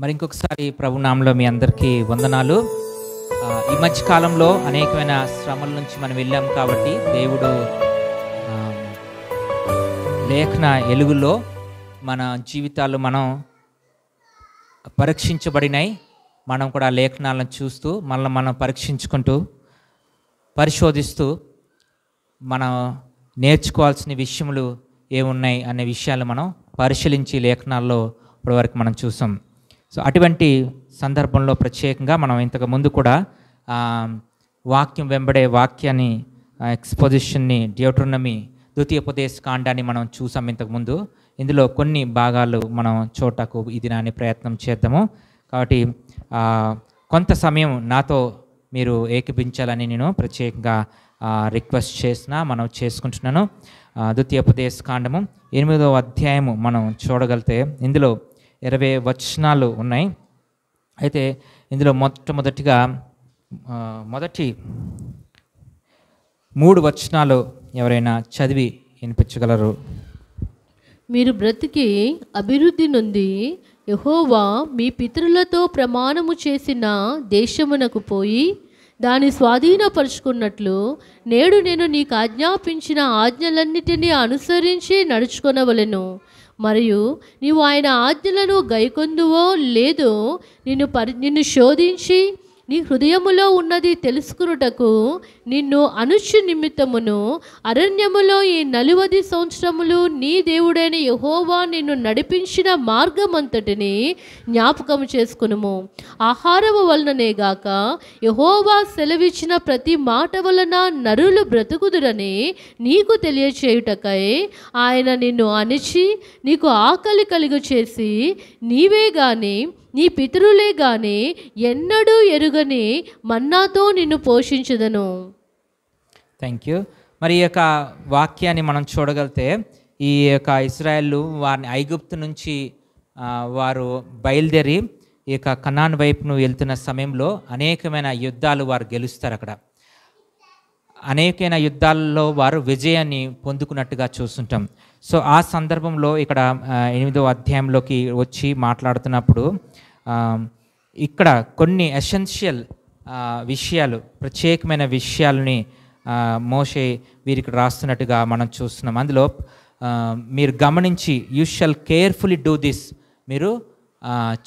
మరి ఇంకొకసారి ప్రభు నామములో మీ అందరికీ వందనాలు. ఈ మధ్య కాలంలో అనేకమైన శ్రమల నుంచి మనం వెళ్ళాం కాబట్టి దేవుడు లేఖన ఎలుగులో మన జీవితాలు మనం పరీక్షించబడినాయి. మనం కూడా లేఖనాలను చూస్తూ మనం పరీక్షించుకుంటూ పరిశోధిస్తూ మనం నేర్చుకోవాల్సిన విషయములు ఏమున్నాయి అనే విషయాలు మనం పరిశీలించి లేఖనాల్లో ఇప్పటివరకు మనం చూసాం. సో అటువంటి సందర్భంలో ప్రత్యేకంగా మనం ఇంతకు ముందు కూడా వాక్యం వెంబడే వాక్యాన్ని ఎక్స్పోజిషన్ని డ్యూటెరోనమీ ద్వితీయోపదేశ కాండాన్ని మనం చూసాం ఇంతకుముందు. ఇందులో కొన్ని భాగాలు మనం చూడటానికి ఈ దినాన్ని ప్రయత్నం చేద్దాము. కాబట్టి కొంత సమయం నాతో మీరు ఏకీభించాలని నేను ప్రత్యేకంగా రిక్వెస్ట్ మనం చేసుకుంటున్నాను. ద్వితీయోపదేశ కాండము 8వ అధ్యాయము మనం చూడగలిగితే ఇందులో 20 వచనాలు ఉన్నాయి. అయితే ఇందులో మొట్టమొదటిగా మొదటి 3 వచనాలు ఎవరైనా చదివి వినిపించగలరు? మీరు బ్రతికి అభివృద్ధి నొంది యెహోవా మీ పితరులతో ప్రమాణము చేసిన దేశమునకు పోయి దాన్ని స్వాధీనపరుచుకున్నట్లు నేడు నేను నీకు ఆజ్ఞాపించిన ఆజ్ఞలన్నిటినీ అనుసరించి నడుచుకొనవలెను. మరియు నీవు ఆయన ఆజ్ఞలను గైకొందువో లేదో నిన్ను శోధించి నీ హృదయములో ఉన్నది తెలుసుకున్నటకు నిన్ను అనుచు నిమిత్తమును అరణ్యములో ఈ 40 సంవత్సరములు నీ దేవుడైన యెహోవా నిన్ను నడిపించిన మార్గమంతటిని జ్ఞాపకం చేసుకునుము. ఆహారము వలననే గాక యెహోవా సెలవిచ్చిన ప్రతి మాట వలన నరులు బ్రతుకుదురని నీకు తెలియచేయుటకై ఆయన నిన్ను అణిచి నీకు ఆకలి కలుగ చేసి నీవే గాని నీ పితరులే గాని ఎన్నడూ ఎరుగని మన్నాతో నిన్ను పోషించుదను. Thank you. మరి ఈ యొక్క వాక్యాన్ని మనం చూడగలిగితే ఈ యొక్క ఇశ్రాయేలు వారిని ఐగుప్తు నుంచి వారు బయలుదేరి ఈ యొక్క కనాన్ వైపును వెళ్తున్న సమయంలో అనేకమైన యుద్ధాలు వారు గెలుస్తారు. అక్కడ అనేకమైన యుద్ధాల్లో వారు విజయాన్ని పొందుకున్నట్టుగా చూస్తుంటాం. సో ఆ సందర్భంలో ఇక్కడ 8వ అధ్యాయంలోకి వచ్చి మాట్లాడుతున్నప్పుడు ఇక్కడ కొన్ని ఎసెన్షియల్ విషయాలు, ప్రత్యేకమైన విషయాలని మోషే వీరికి రాస్తున్నట్టుగా మనం చూస్తున్నాం. అందులో మీరు గమనించి you shall carefully do this, మీరు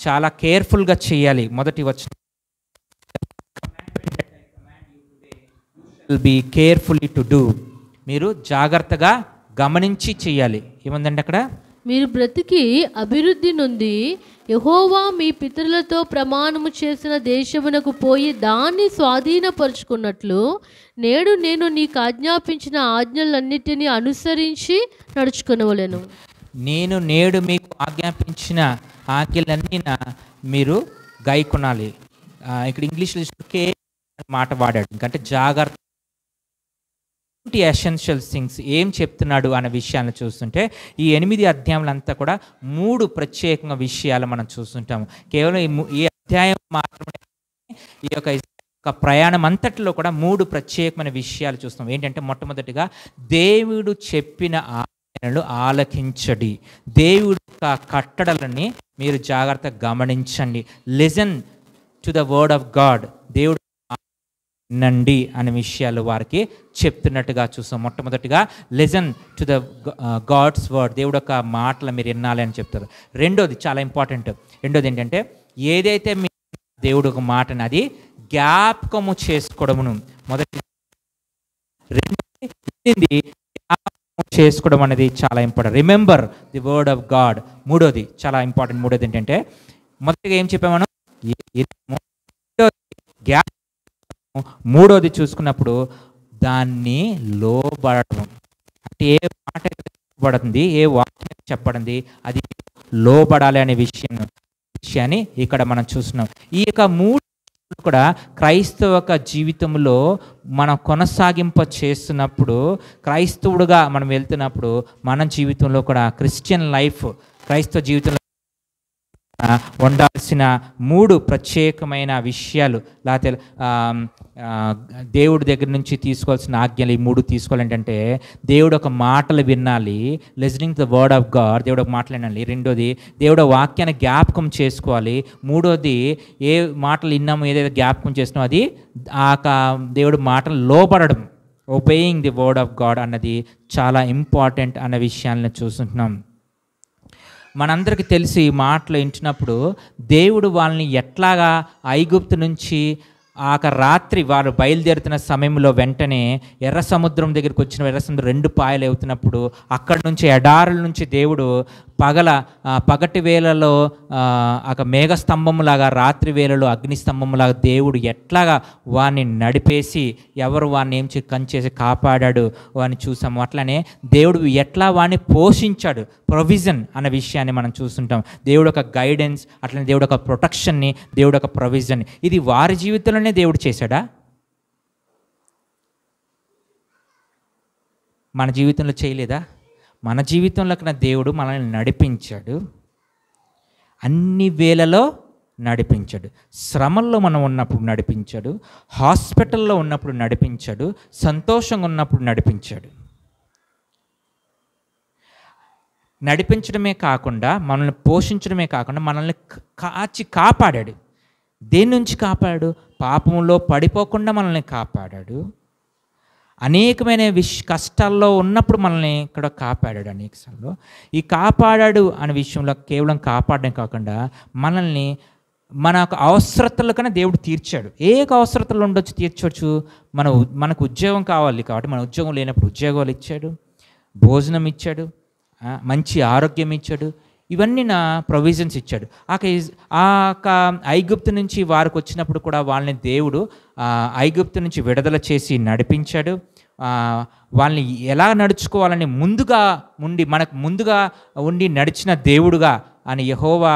చాలా కేర్ఫుల్గా చేయాలి. మొదటి వచనం బీ కేర్ఫుల్లీ టు డూ, మీరు జాగ్రత్తగా గమనించి చేయాలి. ఏముందండి అక్కడ? మీరు బ్రతికి అభివృద్ధి నొంది యెహోవా మీ పితరులతో ప్రమాణము చేసిన దేశమునకు పోయి దాన్ని స్వాధీనపరుచుకున్నట్లు నేడు నేను నీకు ఆజ్ఞాపించిన ఆజ్ఞలన్నిటినీ అనుసరించి నడుచుకొనవలెను. నేడు మీకు ఆజ్ఞాపించిన ఆజ్ఞలన్నీ మీరు గైకొనాలి. ఇక్కడ ఇంగ్లీష్లో కేర్ మాట వాడాడు. ఎందుకంటే జాగ్రత్త, ఎసెన్షియల్ థింగ్స్ ఏం చెప్తున్నాడు అనే విషయాన్ని చూస్తుంటే ఈ 8 అధ్యాయాలంతా కూడా 3 ప్రత్యేకంగా విషయాలు మనం చూస్తుంటాము. కేవలం ఈ అధ్యాయం మాత్రమే ఈ యొక్క ప్రయాణం అంతటిలో కూడా 3 ప్రత్యేకమైన విషయాలు చూస్తాం. ఏంటంటే మొట్టమొదటిగా దేవుడు చెప్పిన ఆజ్ఞలను ఆలకించండి. దేవుడు కట్టడలని మీరు జాగ్రత్తగా గమనించండి. Listen to the word of God, దేవుడు నండి అనే విషయాలు వారికి చెప్తున్నట్టుగా చూస్తాం. మొట్టమొదటిగా listen to the God's word, దేవుడు యొక్క మాటలు మీరు వినాలి అని చెప్తారు. రెండోది చాలా ఇంపార్టెంట్. రెండోది ఏంటంటే ఏదైతే మీ దేవుడు ఒక మాటని అది జ్ఞాపకము చేసుకోవడమును, మొదటి రెండోది చేసుకోవడం అనేది చాలా important. Remember the word of God. మూడోది చాలా ఇంపార్టెంట్. మూడోది ఏంటంటే మొదటిగా ఏం చెప్పాము మనం, మూడోది చూసుకున్నప్పుడు దాన్ని లోబడటం. అంటే ఏ మాట చెప్పబడుతుంది, ఏ వాక్యం చెప్పబడింది అది లోబడాలి అనే విషయాన్ని ఇక్కడ మనం చూస్తున్నాం. ఈ యొక్క 3 కూడా క్రైస్తవ జీవితంలో మనం కొనసాగింప చేస్తున్నప్పుడు, క్రైస్తవుడుగా మనం వెళ్తున్నప్పుడు మన జీవితంలో కూడా క్రిస్టియన్ లైఫ్, క్రైస్తవ జీవితంలో ఉండాల్సిన 3 ప్రత్యేకమైన విషయాలు, లేకపోతే దేవుడి దగ్గర నుంచి తీసుకోవాల్సిన ఆజ్ఞలు ఈ 3 తీసుకోవాలంటే దేవుడు ఒక మాటలు వినాలి, listening to the word of God, దేవుడు ఒక మాటలు వినాలి. రెండోది దేవుడు వాక్యాన్ని జ్ఞాపకం చేసుకోవాలి. మూడోది ఏ మాటలు విన్నామో ఏదైతే జ్ఞాపకం చేసినామో అది దేవుడు మాటలు లోబడడం, obeying the word of God అన్నది చాలా ఇంపార్టెంట్ అన్న విషయాలను చూస్తుంటున్నాం. మనందరికీ తెలిసి ఈ మాటలు వింటున్నప్పుడు దేవుడు వాళ్ళని ఎట్లాగా ఐగుప్తు నుంచి రాత్రి వారు బయలుదేరుతున్న సమయంలో వెంటనే ఎర్ర సముద్రం దగ్గరికి వచ్చిన ఎర్ర సముద్రం 2 పాయలు అవుతున్నప్పుడు అక్కడి నుంచి ఎడారుల నుంచి దేవుడు పగటి వేళలో మేఘస్తంభములాగా, రాత్రి వేళలో అగ్నిస్తంభములాగా దేవుడు ఎట్లాగా వాడిని నడిపేసి ఎవరు వాడిని ఏం కంచేసి కాపాడాడు వాడిని చూసాము. అట్లానే దేవుడు ఎట్లా వాడిని పోషించాడు, ప్రొవిజన్ అన్న విషయాన్ని మనం చూస్తుంటాం. దేవుడు ఒక గైడెన్స్, అట్లనే దేవుడు ఒక ప్రొటెక్షన్ని, దేవుడు ఒక ప్రొవిజన్. ఇది వారి జీవితంలోనే దేవుడు చేశాడా? మన జీవితంలో చేయలేదా? మన జీవితంలో కన్నా దేవుడు మనల్ని నడిపించాడు, అన్ని వేళలో నడిపించాడు. శ్రమల్లో మనం ఉన్నప్పుడు నడిపించాడు, హాస్పిటల్లో ఉన్నప్పుడు నడిపించాడు, సంతోషంగా ఉన్నప్పుడు నడిపించాడు. నడిపించడమే కాకుండా మనల్ని పోషించడమే కాకుండా మనల్ని కాపాడాడు. దేని నుంచి కాపాడాడు? పాపంలో పడిపోకుండా మనల్ని కాపాడాడు. అనేకమైన కష్టాల్లో ఉన్నప్పుడు మనల్ని ఇక్కడ కాపాడాడు. అనేకసార్లు ఈ కాపాడాడు అనే విషయంలో కేవలం కాపాడడం కాకుండా మనల్ని మన అవసరతల కన్నా దేవుడు తీర్చాడు. ఏ అవసరతలు ఉండొచ్చు, తీర్చవచ్చు. మనకు ఉద్యోగం కావాలి కాబట్టి మన ఉద్యోగం లేనప్పుడు ఉద్యోగాలు ఇచ్చాడు, భోజనం ఇచ్చాడు, మంచి ఆరోగ్యం ఇచ్చాడు. ఇవన్నీ నా ప్రొవిజన్స్ ఇచ్చాడు. ఐగుప్తు నుంచి వారికి వచ్చినప్పుడు కూడా వాళ్ళని దేవుడు ఐగుప్తు నుంచి విడుదల చేసి నడిపించాడు. వాళ్ళని ఎలా నడుచుకోవాలని మనకు ముందుగా ఉండి నడిచిన దేవుడుగా అని యెహోవా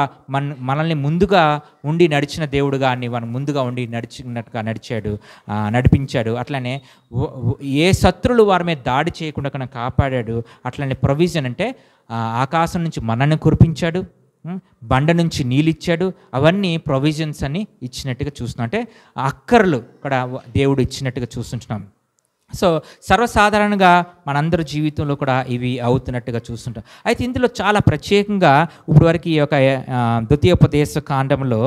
మనల్ని ముందుగా ఉండి నడిచిన దేవుడుగా అని మనం ముందుగా ఉండి నడిచినట్టుగా నడిపించాడు. అట్లనే ఏ శత్రులు వారి మీద దాడి చేయకుండా కాపాడాడు. అట్లనే ప్రొవిజన్ అంటే ఆకాశం నుంచి మనల్ని కురిపించాడు, బండ నుంచి నీళ్ళిచ్చాడు. అవన్నీ ప్రొవిజన్స్ అని ఇచ్చినట్టుగా చూస్తున్నాం. అంటే అక్కర్లు కూడా దేవుడు ఇచ్చినట్టుగా చూస్తుంటున్నాం. సో సర్వసాధారణంగా మనందరి జీవితంలో కూడా ఇవి అవుతున్నట్టుగా చూస్తుంటాం. అయితే ఇందులో చాలా ప్రత్యేకంగా ఇప్పుడు వరకు ఈ యొక్క ద్వితీయోపదేశ కాండంలో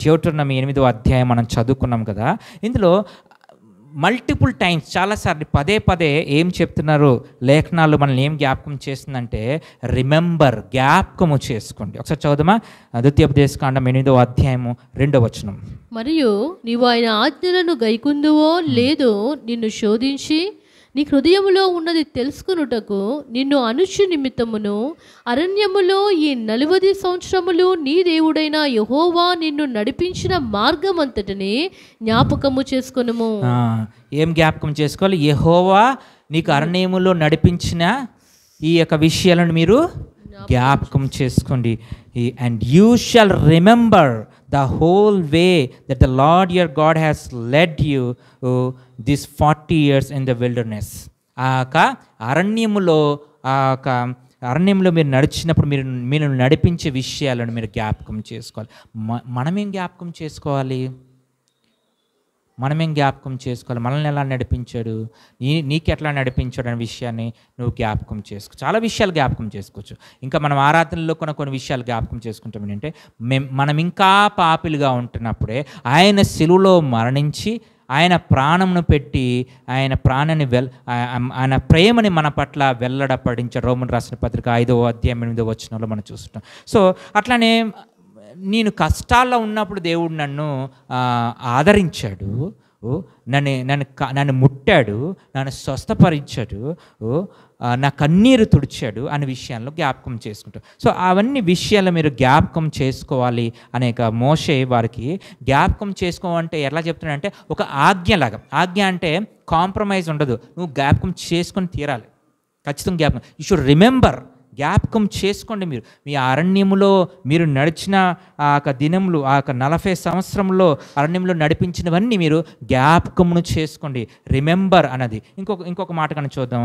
డ్యూటెరోనమీ 8వ అధ్యాయం మనం చదువుకున్నాం కదా. ఇందులో మల్టిపుల్ టైమ్స్ చాలాసార్లు పదే ఏం చెప్తున్నారు లేఖనాలు మనల్ని ఏం జ్ఞాపకం చేస్తుందంటే రిమెంబర్, జ్ఞాపకము చేసుకోండి. ఒకసారి చదువుదామా? ద్వితీయోపదేశ కాండం 8వ అధ్యాయము 2వ వచనం. మరియు నీవు ఆయన ఆజ్ఞలను గైకుందువో లేదో నిన్ను శోధించి నీ హృదయములో ఉన్నది తెలుసుకొనుటకు నిన్ను అనుచు నిమిత్తమును అరణ్యములో ఈ 40 సంవత్సరములు నీ దేవుడైన యెహోవా నిన్ను నడిపించిన మార్గమంతటిని జ్ఞాపకము చేసుకొనుము. ఏం జ్ఞాపకం చేసుకోవాలి? యెహోవా నీకు అరణ్యములో నడిపించిన ఈ యొక్క విషయాలను మీరు జ్ఞాపకం చేసుకోండి. And you shawl remember the whole way that the Lord your God has led you this 40 years in the wilderness. అరణ్యములో మీరు నడిచినప్పుడు మీరు నడిపించే విషయాలను మీరు జ్ఞాపకం చేసుకోవాలి. మనమేం జ్ఞాపకం చేసుకోవాలి? మనల్ని ఎలా నడిపించాడు, నీకు ఎట్లా నడిపించాడు అనే విషయాన్ని నువ్వు జ్ఞాపకం చేసుకో. చాలా విషయాలు జ్ఞాపకం చేసుకోవచ్చు. ఇంకా మనం ఆరాధనలో కొన్ని విషయాలు జ్ఞాపకం చేసుకుంటాం. ఏంటంటే మనం ఇంకా పాపిలుగా ఉంటున్నప్పుడే ఆయన సిలువలో మరణించి ఆయన ప్రాణమును పెట్టి ఆయన ఆయన ప్రేమని మన పట్ల వెల్లడపడించాడు. రోమన్ రాసిన పత్రిక 5వ అధ్యాయం 8వ వచనంలో మనం చూస్తుంటాం. సో అట్లానే నేను కష్టాల్లో ఉన్నప్పుడు దేవుడు నన్ను ఆదరించాడు, నన్ను ముట్టాడు, నన్ను స్వస్థపరిచాడు, నా కన్నీరు తుడిచాడు అనే విషయాల్లో జ్ఞాపకం చేసుకుంటాం. సో అవన్నీ విషయాలు మీరు జ్ఞాపకం చేసుకోవాలి అనేక మోషే వారికి జ్ఞాపకం చేసుకోవాలంటే ఎలా చెప్తున్నాడంటే ఒక ఆజ్ఞలాగా. ఆజ్ఞ అంటే కాంప్రమైజ్ ఉండదు, నువ్వు జ్ఞాపకం చేసుకొని తీరాలి. ఖచ్చితంగా జ్ఞాపకం. You should remember. జ్ఞాపకం చేసుకోండి. మీ అరణ్యములో మీరు నడిచిన ఆ దినములు, 40 సంవత్సరంలో అరణ్యంలో నడిపించినవన్నీ మీరు జ్ఞాపకమును చేసుకోండి. రిమెంబర్ అన్నది. ఇంకొక మాట కన్నా చూద్దాం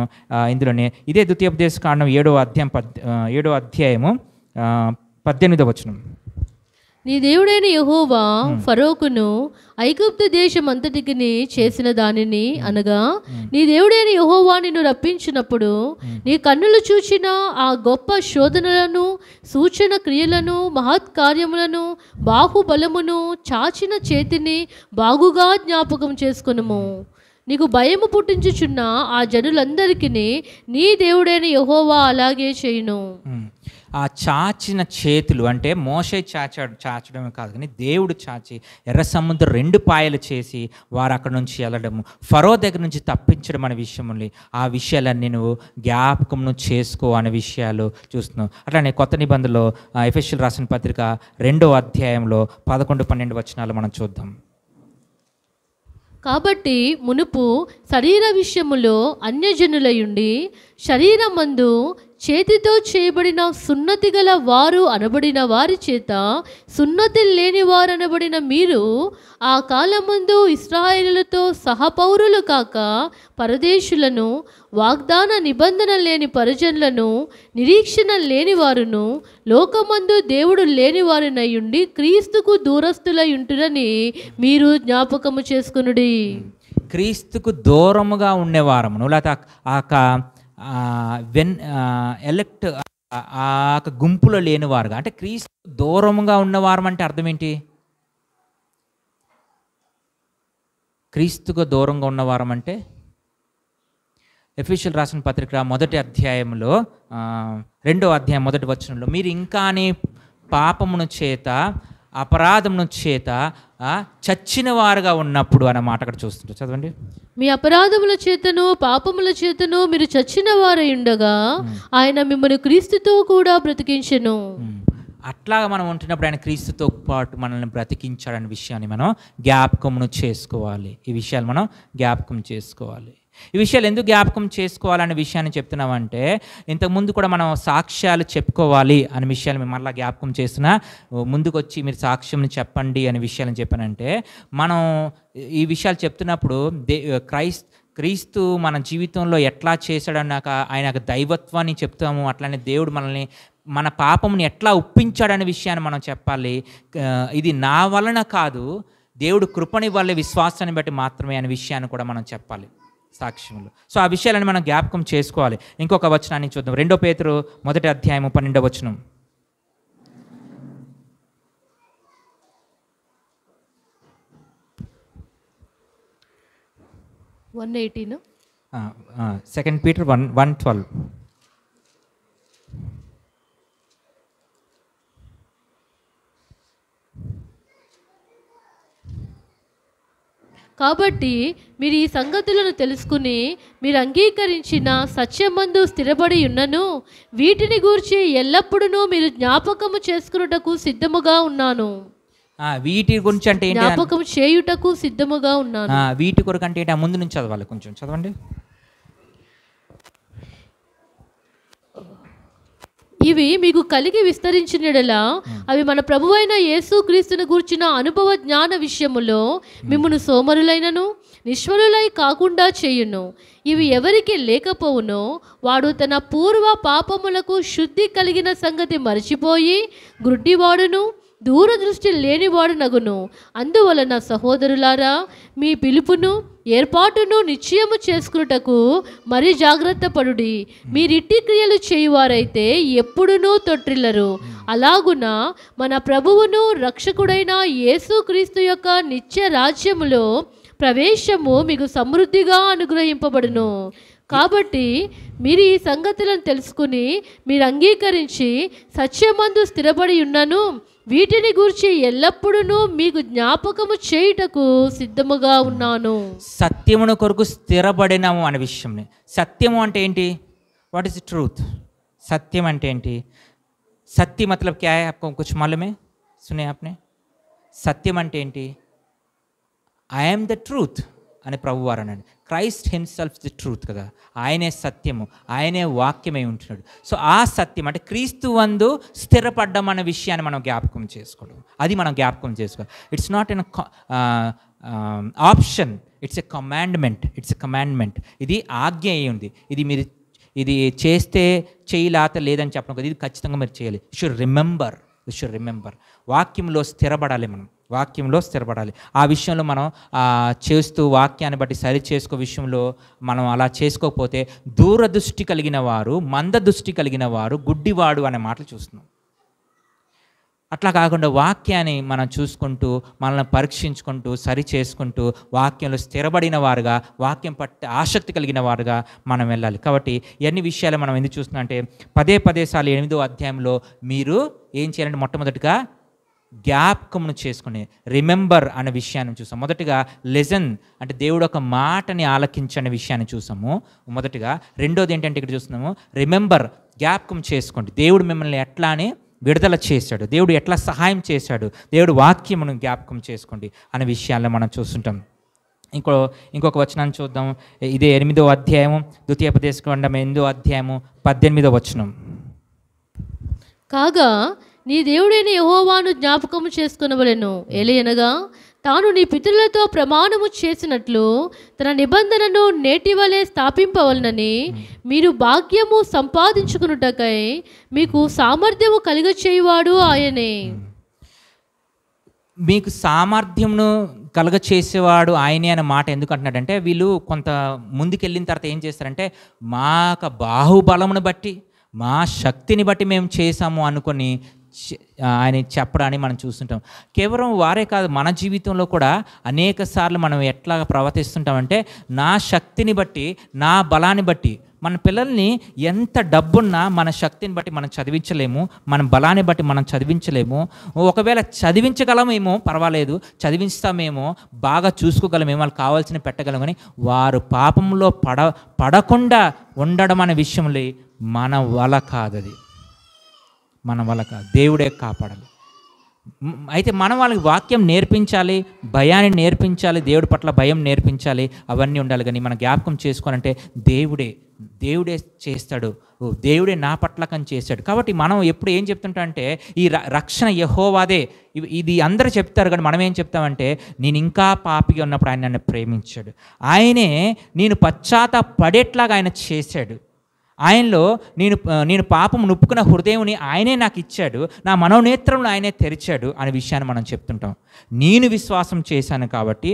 ఇందులోనే. ఇదే ద్వితీయోపదేశ కాండం 7వ అధ్యాయము 18వ వచనం. నీ దేవుడైన యెహోవా ఫరోకును ఐగుప్తు దేశం అంతటికి చేసిన దానిని అనగా నీ దేవుడైన యెహోవా నిన్ను రప్పించినప్పుడు నీ కన్నులు చూచిన ఆ గొప్ప శోధనలను, సూచన క్రియలను, మహత్కార్యములను, బాహుబలమును, చాచిన చేతిని బాగుగా జ్ఞాపకం చేసుకొనుము. నీకు భయము పుట్టించుచున్న ఆ జనులందరికీ నీ దేవుడైన యెహోవా అలాగే చేయును. ఆ చాచిన చేతులు అంటే మోషే చాచడమే కాదు, కానీ దేవుడు చాచి ఎర్ర సముద్రం 2 పాయలు చేసి వారు అక్కడ నుంచి వెళ్ళడము, ఫరో దగ్గర నుంచి తప్పించడం అనే విషయములు, ఆ విషయాలన్నీ నువ్వు జ్ఞాపకం చేసుకో అనే విషయాలు చూస్తున్నావు. అట్లానే కొత్త నిబంధనలో ఎఫెసీయులకు రాసిన పత్రిక 2వ అధ్యాయంలో 11-12 వచనాలు మనం చూద్దాం. కాబట్టి మునుపు శరీర విషయములో అన్యజనులయుండి శరీరమందు చేతితో చేయబడిన సున్నతి గల వారు అనబడిన వారి చేత సున్నతి లేని వారు అనబడిన మీరు ఆ కాలమందు ఇశ్రాయేలులతో సహపౌరులు కాక పరదేశులను, వాగ్దాన నిబంధన లేని పరిజనులను, నిరీక్షణ లేని వారును, లోకమందు దేవుడు లేని వారినయుండి క్రీస్తుకు దూరస్తులై ఉంటురని మీరు జ్ఞాపకము చేసుకునుడి. క్రీస్తుకు దూరముగా ఉండేవారము, లేకపోతే ఎలెక్ట్ ఆ గుంపులో లేనివారుగా, అంటే క్రీస్తు దూరముగా ఉన్నవారం అంటే అర్థం ఏంటి? క్రీస్తుకు దూరంగా ఉన్నవారం అంటే ఎఫెసీయులకు రాసిన పత్రిక 1వ అధ్యాయంలో 2వ అధ్యాయం 1వ వచనంలో మీరు ఇంకానే పాపమును చేత అపరాధమును చేత చచ్చిన వారుగా ఉన్నప్పుడు అన్న మాట అక్కడ చూస్తుంటారు. చదవండి. మీ అపరాధముల చేతను పాపముల చేతను మీరు చచ్చిన వారై ఉండగా ఆయన మిమ్మల్ని క్రీస్తుతో కూడా బ్రతికించెను. అట్లాగా మనం ఉంటున్నప్పుడు ఆయన క్రీస్తుతో పాటు మనల్ని బ్రతికించాడనే విషయాన్ని మనం జ్ఞాపకమును చేసుకోవాలి. ఈ విషయాలు మనం జ్ఞాపకం చేసుకోవాలి. ఈ విషయాలు ఎందుకు జ్ఞాపకం చేసుకోవాలనే విషయాన్ని చెప్తున్నామంటే, ఇంతకుముందు కూడా మనం సాక్ష్యాలు చెప్పుకోవాలి అనే విషయాలు మేము మళ్ళీ జ్ఞాపకం చేసినా, ముందుకు వచ్చి మీరు సాక్ష్యం చెప్పండి అనే విషయాలను చెప్పానంటే, మనం ఈ విషయాలు చెప్తున్నప్పుడు క్రీస్తు మన జీవితంలో ఎట్లా చేశాడన్నాక ఆయన దైవత్వాన్ని చెప్తాము, అట్లానే దేవుడు మనల్ని మన పాపముని ఎట్లా ఒప్పించాడనే విషయాన్ని మనం చెప్పాలి. ఇది నా వలన కాదు, దేవుడు కృపని వల్ల విశ్వాసాన్ని బట్టి మాత్రమే అనే విషయాన్ని కూడా మనం చెప్పాలి సాక్ష్యములు. సో ఆ విషయాలను మనం జ్ఞాపకం చేసుకోవాలి. ఇంకొక వచనాన్ని చూద్దాం. 2 పేతురు 1వ అధ్యాయం 12వ వచనం. Second Peter 1:12. కాబట్టి మీరు ఈ సంగతులను తెలుసుకుని మీరు అంగీకరించిన సత్యమందు స్థిరపడి ఉన్నను వీటిని గూర్చి ఎల్లప్పుడూ మీరు జ్ఞాపకము చేసుకున్నటకు సిద్ధముగా ఉన్నాను. వీటి గురించి అంటే జ్ఞాపకం చేయుటకు సిద్ధముగా ఉన్నాను. వీటి కొరకు అంటే ఏంటి? ముందు నుంచి చదవాలి, కొంచెం చదవండి. ఇవి మీకు కలిగి విస్తరించినడలా అవి మన ప్రభువైన యేసుక్రీస్తును గూర్చిన అనుభవ జ్ఞాన విషయములో మిమ్మును సోమరులైనను నిష్ఫలులై కాకుండా చేయును. ఇవి ఎవరికి లేకపోవునో వాడు తన పూర్వ పాపములకు శుద్ధి కలిగిన సంగతి మరచిపోయి గ్రుడ్డివాడును దూరదృష్టి లేనివాడు నగును. అందువలన సహోదరులారా, మీ పిలుపును ఏర్పాటును నిశ్చయము చేసుకున్నటకు మరి జాగ్రత్త పడుడి. మీరిట్టి క్రియలు చేయువారైతే ఎప్పుడునూ తొట్టిల్లరు. అలాగున మన ప్రభువును రక్షకుడైన యేసుక్రీస్తు యొక్క నిత్య రాజ్యములో ప్రవేశము మీకు సమృద్ధిగా అనుగ్రహింపబడును. కాబట్టి మీరు ఈ సంగతులను తెలుసుకుని మీరు అంగీకరించి సత్యమందు స్థిరపడి ఉన్నను వీటిని గురించి ఎల్లప్పుడూ మీకు జ్ఞాపకము చేయుటకు సిద్ధముగా ఉన్నాను. సత్యమును కొరకు స్థిరపడినాము అనే విషయంని. సత్యము అంటే ఏంటి? What is the truth? సత్యం అంటే ఏంటి? సత్య मतलब क्या है? आपको कुछ मालूम है? सुने आपने? సత్యం అంటే ఏంటి? ఐ యామ్ ద ట్రూత్ అని ప్రభువారు అన్నాడు. క్రైస్ట్ హిమ్సెల్ఫ్ ది ట్రూత్ కదా, ఆయనే సత్యము, ఆయనే వాక్యమై ఉంటున్నాడు. సో ఆ సత్యం అంటే క్రీస్తు వందు స్థిరపడ్డం అనే విషయాన్ని మనం జ్ఞాపకం చేసుకోవడం, అది మనం జ్ఞాపకం చేసుకోవాలి. It's not an option, it's a commandment. It's a commandment. ఇది ఆజ్ఞ అయి ఉంది. ఇది చేస్తే చేయలేత లేదని చెప్పడం కదా, ఇది ఖచ్చితంగా మీరు చేయాలి. Should remember we should remember. వాక్యంలో స్థిరపడాలి, మనం వాక్యంలో స్థిరపడాలి. ఆ విషయంలో మనం చేస్తూ వాక్యాన్ని బట్టి సరి చేసుకో విషయంలో మనం అలా చేసుకోకపోతే దూరదృష్టి కలిగిన వారు, మందదృష్టి కలిగిన వారు, గుడ్డివాడు అనే మాటలు చూస్తున్నాం. అట్లా కాకుండా వాక్యాన్ని మనం చూసుకుంటూ మనల్ని పరీక్షించుకుంటూ సరి చేసుకుంటూ వాక్యంలో స్థిరపడిన వారుగా, వాక్యం పట్ల ఆసక్తి కలిగిన వారుగా మనం వెళ్ళాలి. కాబట్టి ఎన్ని విషయాలు మనం ఎందుకు చూస్తున్నాం అంటే పదే సార్లు 8వ అధ్యాయంలో మీరు ఏం చేయాలంటే మొట్టమొదటిగా జ్ఞాపకమును చేసుకుని రిమెంబర్ అనే విషయాన్ని చూసాం. మొదటిగా లెసన్ అంటే దేవుడు ఒక మాటని ఆలకించనే విషయాన్ని చూసాము మొదటిగా. రెండోది ఏంటంటే ఇక్కడ చూస్తున్నాము రిమెంబర్, జ్ఞాపకం చేసుకోండి. దేవుడు మిమ్మల్ని ఎట్లా అని విడుదల చేశాడు, దేవుడు ఎట్లా సహాయం చేశాడు, దేవుడు వాక్యమును జ్ఞాపకం చేసుకోండి అనే విషయాల్లో మనం చూస్తుంటాం. ఇంకొక వచనాన్ని చూద్దాం. ఇదే 8వ అధ్యాయము ద్వితీయోపదేశకాండం 8వ అధ్యాయము 18వ వచనం. కాగా నీ దేవుడైన యెహోవాను జ్ఞాపకము చేసుకొనవలెను, ఎలయనగా తాను నీ పితరులతో ప్రమాణము చేసినట్లు తన నిబంధనను నేటివలే స్థాపింపవలనని మీరు భాగ్యము సంపాదించుకున్నటకై మీకు సామర్థ్యము కలుగచేయువాడు ఆయనే. మీకు సామర్థ్యంను కలుగచేసేవాడు ఆయనే అనే మాట ఎందుకు అంటున్నాడంటే వీళ్ళు కొంత ముందుకెళ్ళిన తర్వాత ఏం చేస్తారంటే మా బాహుబలమును బట్టి, మా శక్తిని బట్టి మేము చేసాము అనుకొని ఆయన చెప్పడాన్ని మనం చూస్తుంటాం. కేవలం వారే కాదు, మన జీవితంలో కూడా అనేక సార్లు మనం ఎట్లా ప్రవర్తిస్తుంటామంటే నా శక్తిని బట్టి, నా బలాన్ని బట్టి. మన పిల్లల్ని ఎంత డబ్బున్నా మన శక్తిని బట్టి మనం చదివించలేము, మన బలాన్ని బట్టి మనం చదివించలేము. ఒకవేళ చదివించగలమేమో పర్వాలేదు, చదివిస్తామేమో, బాగా చూసుకోగలమేమో, వాళ్ళకి కావాల్సిన పెట్టగలం. కానీ వారు పాపంలో పడకుండా ఉండడం అనే విషయంలో మన వల్ల కాదు, అది మన వల్ల కాదు, దేవుడే కాపాడాలి. అయితే మనం వాళ్ళకి వాక్యం నేర్పించాలి, భయాన్ని నేర్పించాలి, దేవుడి పట్ల భయం నేర్పించాలి, అవన్నీ ఉండాలి. కానీ మనం జ్ఞాపకం చేసుకోవాలంటే దేవుడే చేస్తాడు, దేవుడే నా పట్ల కని చేశాడు. కాబట్టి మనం ఎప్పుడు ఏం చెప్తుంటా అంటే ఈ రక్షణ యెహోవాదే, ఇది అందరూ చెప్తారు. కానీ మనం ఏం చెప్తామంటే నేను ఇంకా పాపిగా ఉన్నప్పుడు ఆయన నన్ను ప్రేమించాడు, ఆయనే నేను పశ్చాత్తాపడేట్లాగా ఆయన చేశాడు, ఆయనలో నేను పాపం నొప్పుకున్న హృదయంని ఆయనే నాకు ఇచ్చాడు, నా మనోనేత్రంలో ఆయనే తెరిచాడు అనే విషయాన్ని మనం చెప్తుంటాం. నేను విశ్వాసం చేశాను కాబట్టి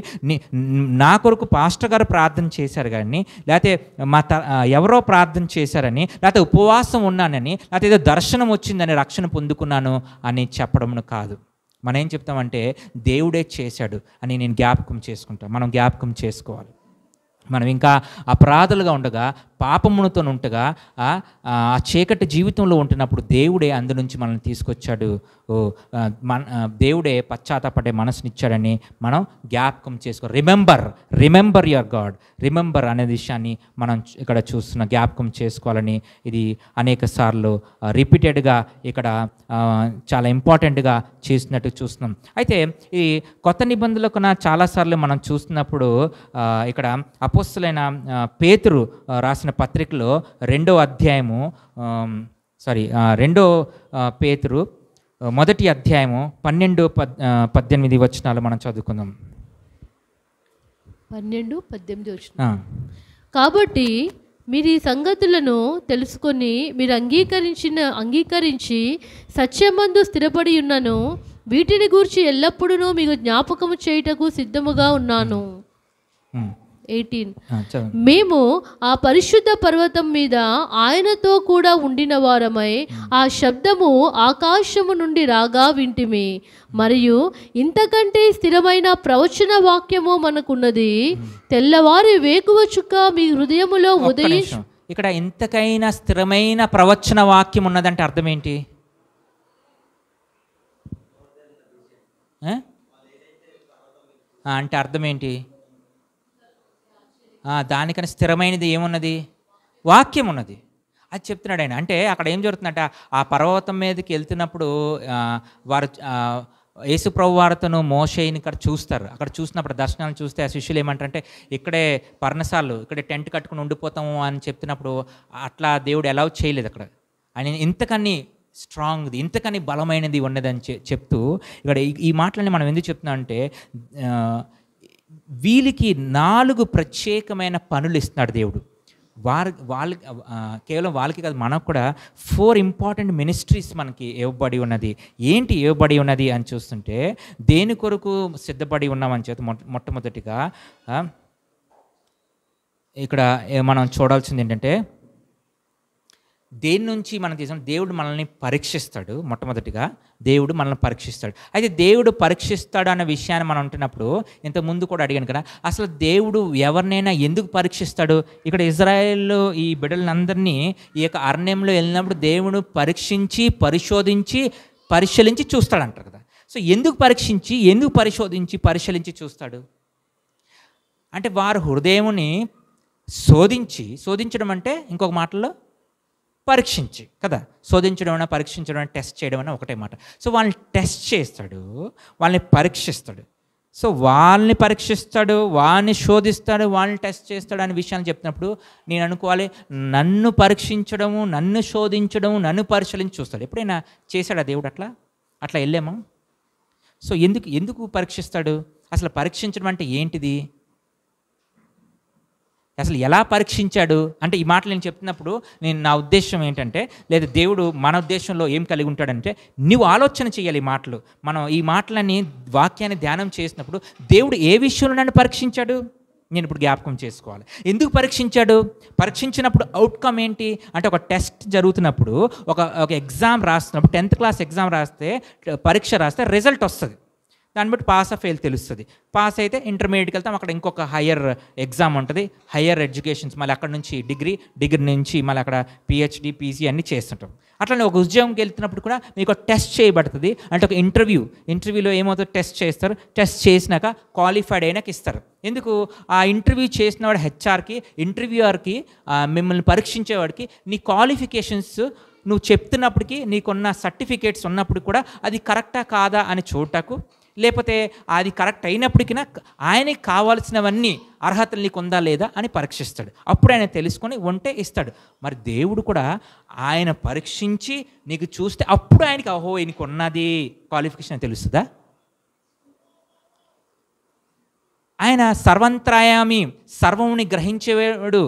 నా కొరకు పాస్టర్ గారు ప్రార్థన చేశారు కానీ, లేకపోతే ఎవరో ప్రార్థన చేశారని, లేకపోతే ఉపవాసం ఉన్నానని, లేకపోతే ఏదో దర్శనం వచ్చిందని రక్షణ పొందుకున్నాను అని చెప్పడం కాదు. మనం ఏం చెప్తామంటే దేవుడే చేశాడు అని నేను జ్ఞాపకం చేసుకుంటాం. మనం జ్ఞాపకం చేసుకోవాలి. మనం ఇంకా అపరాధులుగా ఉండగా, పాపములతో ఉంటగా, ఆ చీకటి జీవితంలో ఉంటున్నప్పుడు దేవుడే అందు నుంచి మనల్ని తీసుకొచ్చాడు. దేవుడే పశ్చాత్తాపడే మనసునిచ్చాడని మనం జ్ఞాపకం చేసుకో. రిమెంబర్ యువర్ గాడ్, రిమెంబర్ అనే విషయాన్ని మనం ఇక్కడ చూస్తున్న జ్ఞాపకం చేసుకోవాలని ఇది అనేక సార్లు రిపీటెడ్గా ఇక్కడ చాలా ఇంపార్టెంట్గా చేసినట్టు చూస్తున్నాం. అయితే ఈ కొత్త నిబంధనలకు చాలాసార్లు మనం చూస్తున్నప్పుడు ఇక్కడ అపోస్తలుడైన పేతురు రాసిన పత్రికలో 2వ అధ్యాయము పేతురు 1వ అధ్యాయము 12-18 వచనాలు మనం చదువుకుందాం. 12-18 వచనం. కాబట్టి మీరు ఈ సంగతులను తెలుసుకొని మీరు అంగీకరించి సత్యమందు స్థిరపడి ఉన్నను, వీటిని గూర్చి ఎల్లప్పుడూ మీకు జ్ఞాపకము చేయుటకు సిద్ధముగా ఉన్నాను. 18 మేము ఆ పరిశుద్ధ పర్వతం మీద ఆయనతో కూడా ఉండిన వారమై ఆ శబ్దము ఆకాశము నుండి రాగా వింటిమి, మరియు ఇంతకంటే స్థిరమైన ప్రవచన వాక్యము మనకున్నది. తెల్లవారి వేకువ చుక్క మీ హృదయములో ఉదయించు. ఇక్కడ ఇంతకైనా స్థిరమైన ప్రవచన వాక్యం ఉన్నదంటే అర్థం ఏంటి? అంటే అర్థం ఏంటి? దానికన్నా స్థిరమైనది ఏమున్నది? వాక్యం ఉన్నది. అది చెప్తున్నాడు ఆయన. అంటే అక్కడ ఏం జరుగుతుందంటే ఆ పర్వతం మీదకి వెళ్తున్నప్పుడు వారు యేసుప్రభు వారితోను మోషేని ఇక్కడ చూస్తారు. అక్కడ చూసినప్పుడు దర్శనాలు చూస్తే ఆ శిష్యులు ఏమంటారంటే ఇక్కడే పర్ణశాలలు, ఇక్కడే టెంట్ కట్టుకుని ఉండిపోతాము అని చెప్తున్నప్పుడు అట్లా దేవుడు అలౌ చేయలేదు. అక్కడ ఆయన ఇంతకన్నీ స్ట్రాంగ్ది, ఇంతకని బలమైనది ఉన్నదని చెప్తూ ఇక్కడ ఈ మాటలని మనం ఎందుకు చెప్తున్నాం అంటే వీళ్ళకి 4 ప్రత్యేకమైన పనులు ఇస్తున్నాడు దేవుడు. వాళ్ళకి కేవలం వాళ్ళకి కాదు, మనకు కూడా 4 ఇంపార్టెంట్ మినిస్ట్రీస్ మనకి ఇవ్వబడి ఉన్నది. ఏంటి ఇవ్వబడి ఉన్నది అని చూస్తుంటే, దేని కొరకు సిద్ధపడి ఉన్నామని చేత మొట్టమొదటిగా ఇక్కడ మనం చూడాల్సింది ఏంటంటే, దేని నుంచి మనం తీసుకుని దేవుడు మనల్ని పరీక్షిస్తాడు. మొట్టమొదటిగా దేవుడు మనల్ని పరీక్షిస్తాడు. అయితే దేవుడు పరీక్షిస్తాడు అన్న విషయాన్ని మనం అంటున్నప్పుడు, ఇంతకుముందు కూడా అడిగాను కదా, అసలు దేవుడు ఎవరినైనా ఎందుకు పరీక్షిస్తాడు? ఇక్కడ ఇజ్రాయేల్లో ఈ బిడ్డలందరినీ ఈ యొక్క అరణ్యంలో వెళ్ళినప్పుడు దేవుడు పరీక్షించి పరిశోధించి పరిశీలించి చూస్తాడంటారు కదా. సో ఎందుకు పరీక్షించి, ఎందుకు పరిశోధించి చూస్తాడు అంటే, వారు హృదయముని శోధించడం అంటే ఇంకొక మాటలో పరీక్షించి కదా. శోధించడం అన్నా పరీక్షించడం అన్నా టెస్ట్ చేయడం అన్నా ఒకటే మాట. సో వాళ్ళని టెస్ట్ చేస్తాడు, వాళ్ళని పరీక్షిస్తాడు. సో వాళ్ళని పరీక్షిస్తాడు, వాళ్ళని శోధిస్తాడు, వాళ్ళని టెస్ట్ చేస్తాడు అనే విషయాన్ని చెప్తున్నప్పుడు నేను అనుకోవాలి, నన్ను పరీక్షించడము, నన్ను శోధించడము, నన్ను పరిశీలించి చూస్తాడు. ఎప్పుడైనా చేశాడా దేవుడు అట్లా వెళ్ళామా? సో ఎందుకు పరీక్షిస్తాడు? అసలు పరీక్షించడం అంటే ఏంటిది? అసలు ఎలా పరీక్షించాడు అంటే, ఈ మాటలు నేను చెప్తున్నప్పుడు నా ఉద్దేశం ఏంటంటే, లేదా దేవుడు మన ఉద్దేశంలో ఏం కలిగి ఉంటాడంటే, నువ్వు ఆలోచన చేయాలి. మనం ఈ మాటలని వాక్యాన్ని ధ్యానం చేసినప్పుడు దేవుడు ఏ విషయంలో నన్ను పరీక్షించాడు నేను ఇప్పుడు జ్ఞాపకం చేసుకోవాలి. ఎందుకు పరీక్షించాడు? పరీక్షించినప్పుడు అవుట్కమ్ ఏంటి అంటే, ఒక టెస్ట్ జరుగుతున్నప్పుడు, ఒక ఎగ్జామ్ రాస్తున్నప్పుడు, 10th క్లాస్ ఎగ్జామ్ పరీక్ష రాస్తే రిజల్ట్ వస్తుంది. దాన్ని బట్టి పాస్ ఆఫ్ ఫెయిల్ తెలుస్తుంది. పాస్ అయితే ఇంటర్మీడియట్కి వెళ్తాం, అక్కడ ఇంకొక హయ్యర్ ఎగ్జామ్ ఉంటుంది, హయ్యర్ ఎడ్యుకేషన్స్, మళ్ళీ అక్కడ నుంచి డిగ్రీ నుంచి మళ్ళీ అక్కడ పిహెచ్డి, పీజీ అన్నీ చేస్తుంటాం. అట్లనే ఒక ఉద్యోగంకి వెళ్తున్నప్పుడు కూడా మీకు టెస్ట్ చేయబడుతుంది. అంటే ఒక ఇంటర్వ్యూలో ఏమవుతుంది, టెస్ట్ చేస్తారు. టెస్ట్ చేసినాక క్వాలిఫైడ్ అయినాక ఇస్తారు. ఎందుకు? ఆ ఇంటర్వ్యూ చేసిన వాడు హెచ్ఆర్కి, ఇంటర్వ్యూయర్కి, మిమ్మల్ని పరీక్షించేవాడికి నీ క్వాలిఫికేషన్స్ నువ్వు చెప్తున్నప్పటికీ, నీకున్న సర్టిఫికేట్స్ ఉన్నప్పుడు కూడా అది కరెక్టా కాదా అని చూడటకు, లేకపోతే అది కరెక్ట్ అయినప్పటికీ ఆయనకి కావాల్సినవన్నీ అర్హతలు నీకు ఉందా లేదా అని పరీక్షిస్తాడు. అప్పుడు ఆయన తెలుసుకొని ఉంటే ఇస్తాడు. మరి దేవుడు కూడా ఆయన పరీక్షించి నీకు చూస్తే అప్పుడు ఆయనకి ఈయనకు ఉన్నది క్వాలిఫికేషన్ తెలుస్తుందా? ఆయన సర్వంత్రాయామి, సర్వముని గ్రహించేవాడు,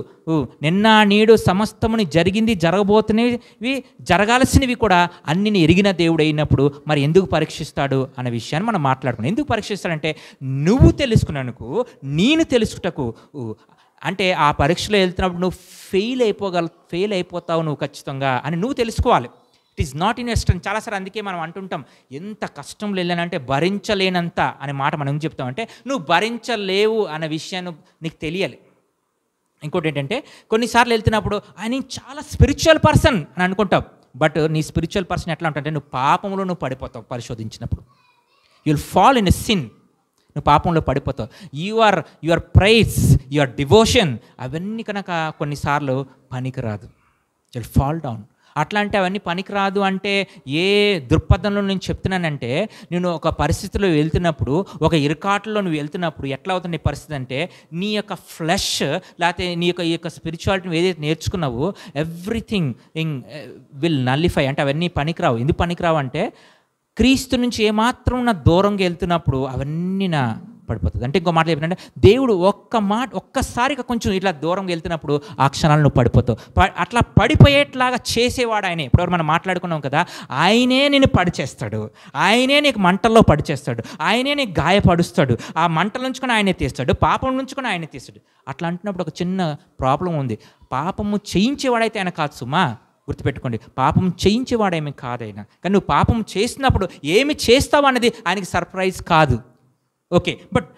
నిన్న నేడు సమస్తముని జరిగింది, జరగబోతున్నవి, జరగాల్సినవి కూడా అన్నిని ఎరిగిన దేవుడు అయినప్పుడు మరి ఎందుకు పరీక్షిస్తాడు అనే విషయాన్ని మనం మాట్లాడుకున్నాం. ఎందుకు పరీక్షిస్తాడంటే, నువ్వు తెలుసుకున్నందుకు, నేను తెలుసుటకు. అంటే ఆ పరీక్షలో వెళ్తున్నప్పుడు నువ్వు ఫెయిల్ అయిపోతావు నువ్వు ఖచ్చితంగా అని నువ్వు తెలుసుకోవాలి. It is not in your strength. చాలాసార్లు అందుకే మనం అంటుంటాం, ఎంత కష్టంలో వెళ్ళానంటే భరించలేనంత అనే మాట మనం ఏం చెప్తామంటే, నువ్వు భరించలేవు అనే విషయాన్ని నీకు తెలియాలి. ఇంకోటి ఏంటంటే, కొన్నిసార్లు వెళ్తున్నప్పుడు ఆయన చాలా స్పిరిచువల్ పర్సన్ అని అనుకుంటావు. బట్ నీ స్పిరిచువల్ పర్సన్ ఎట్లా ఉంటుందంటే, నువ్వు పాపంలో నువ్వు పడిపోతావు. పరిశోధించినప్పుడు you'll fall in a sin. నువ్వు పాపంలో పడిపోతావు. యువర్ ప్రైజ్, యువర్ డివోషన్ అవన్నీ కనుక కొన్నిసార్లు పనికిరాదు. You'll fall down. అట్లా అవన్నీ పనికిరాదు అంటే ఏ దృక్పథంలో నేను చెప్తున్నానంటే, నేను ఒక పరిస్థితిలో వెళ్తున్నప్పుడు, ఒక ఇరుకాటలో నువ్వు వెళ్తున్నప్పుడు ఎట్లా అవుతుంది నీ పరిస్థితి అంటే, నీ యొక్క ఫ్లెష్ లేకపోతే నీ యొక్క స్పిరిచువాలిటీ ఏదైతే నేర్చుకున్నావో ఎవ్రీథింగ్ విల్ నల్లిఫై. అంటే అవన్నీ పనికిరావు. ఎందుకు పనికిరావు అంటే, క్రీస్తు నుంచి ఏమాత్రం నా దూరంగా వెళ్తున్నప్పుడు అవన్నీ నా పడిపోతుంది. అంటే ఇంకో మాట చెప్పినంటే, దేవుడు ఒక్కసారిగా కొంచెం ఇట్లా దూరంగా వెళ్తున్నప్పుడు ఆ క్షణాలు నువ్వు పడిపోతావు. అట్లా పడిపోయేట్లాగా చేసేవాడు ఆయనే. ఇప్పటివరకు మనం మాట్లాడుకున్నాం కదా, ఆయనే నేను పడిచేస్తాడు, ఆయనే నీకు మంటల్లో పడిచేస్తాడు, ఆయనే నీకు గాయపడుస్తాడు, ఆ మంటల నుంచి కూడా ఆయనే తీస్తాడు, పాపం నుంచి కూడా ఆయనే తీస్తాడు. అట్లా అంటున్నప్పుడు ఒక చిన్న ప్రాబ్లం ఉంది. పాపము చేయించేవాడైతే ఆయన కాదు సుమా, గుర్తుపెట్టుకోండి. పాపం చేయించేవాడేమీ కాదైనా, కానీ నువ్వు పాపం చేసినప్పుడు ఏమి చేస్తావు అనేది ఆయనకి సర్ప్రైజ్ కాదు. ఓకే, బట్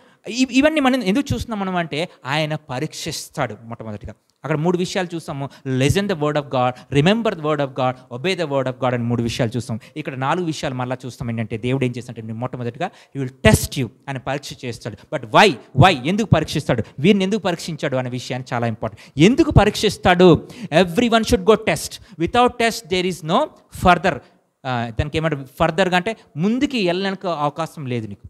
ఇవన్నీ మనం ఎందుకు చూస్తున్నాం మనం అంటే, ఆయన పరీక్షిస్తాడు. మొట్టమొదటిగా అక్కడ 3 విషయాలు చూస్తాము. Listen the word of God, remember the word of God, obey the word of God అని 3 విషయాలు చూస్తాం. ఇక్కడ 4 విషయాలు మళ్ళీ చూస్తాం. ఏంటంటే, దేవుడు ఏం చేస్తాడంటే, మొట్టమొదటిగా హీ విల్ టెస్ట్ యూ, ఆయన పరీక్ష చేస్తాడు. బట్ వై ఎందుకు పరీక్షిస్తాడు, వీరిని ఎందుకు పరీక్షించాడు అనే విషయాన్ని చాలా ఇంపార్టెంట్. ఎందుకు పరీక్షిస్తాడు? Everyone should go test. Without test there is no further. దానికి ఏమంటారు ఫర్దర్గా అంటే, ముందుకి వెళ్ళడానికి అవకాశం లేదు నీకు.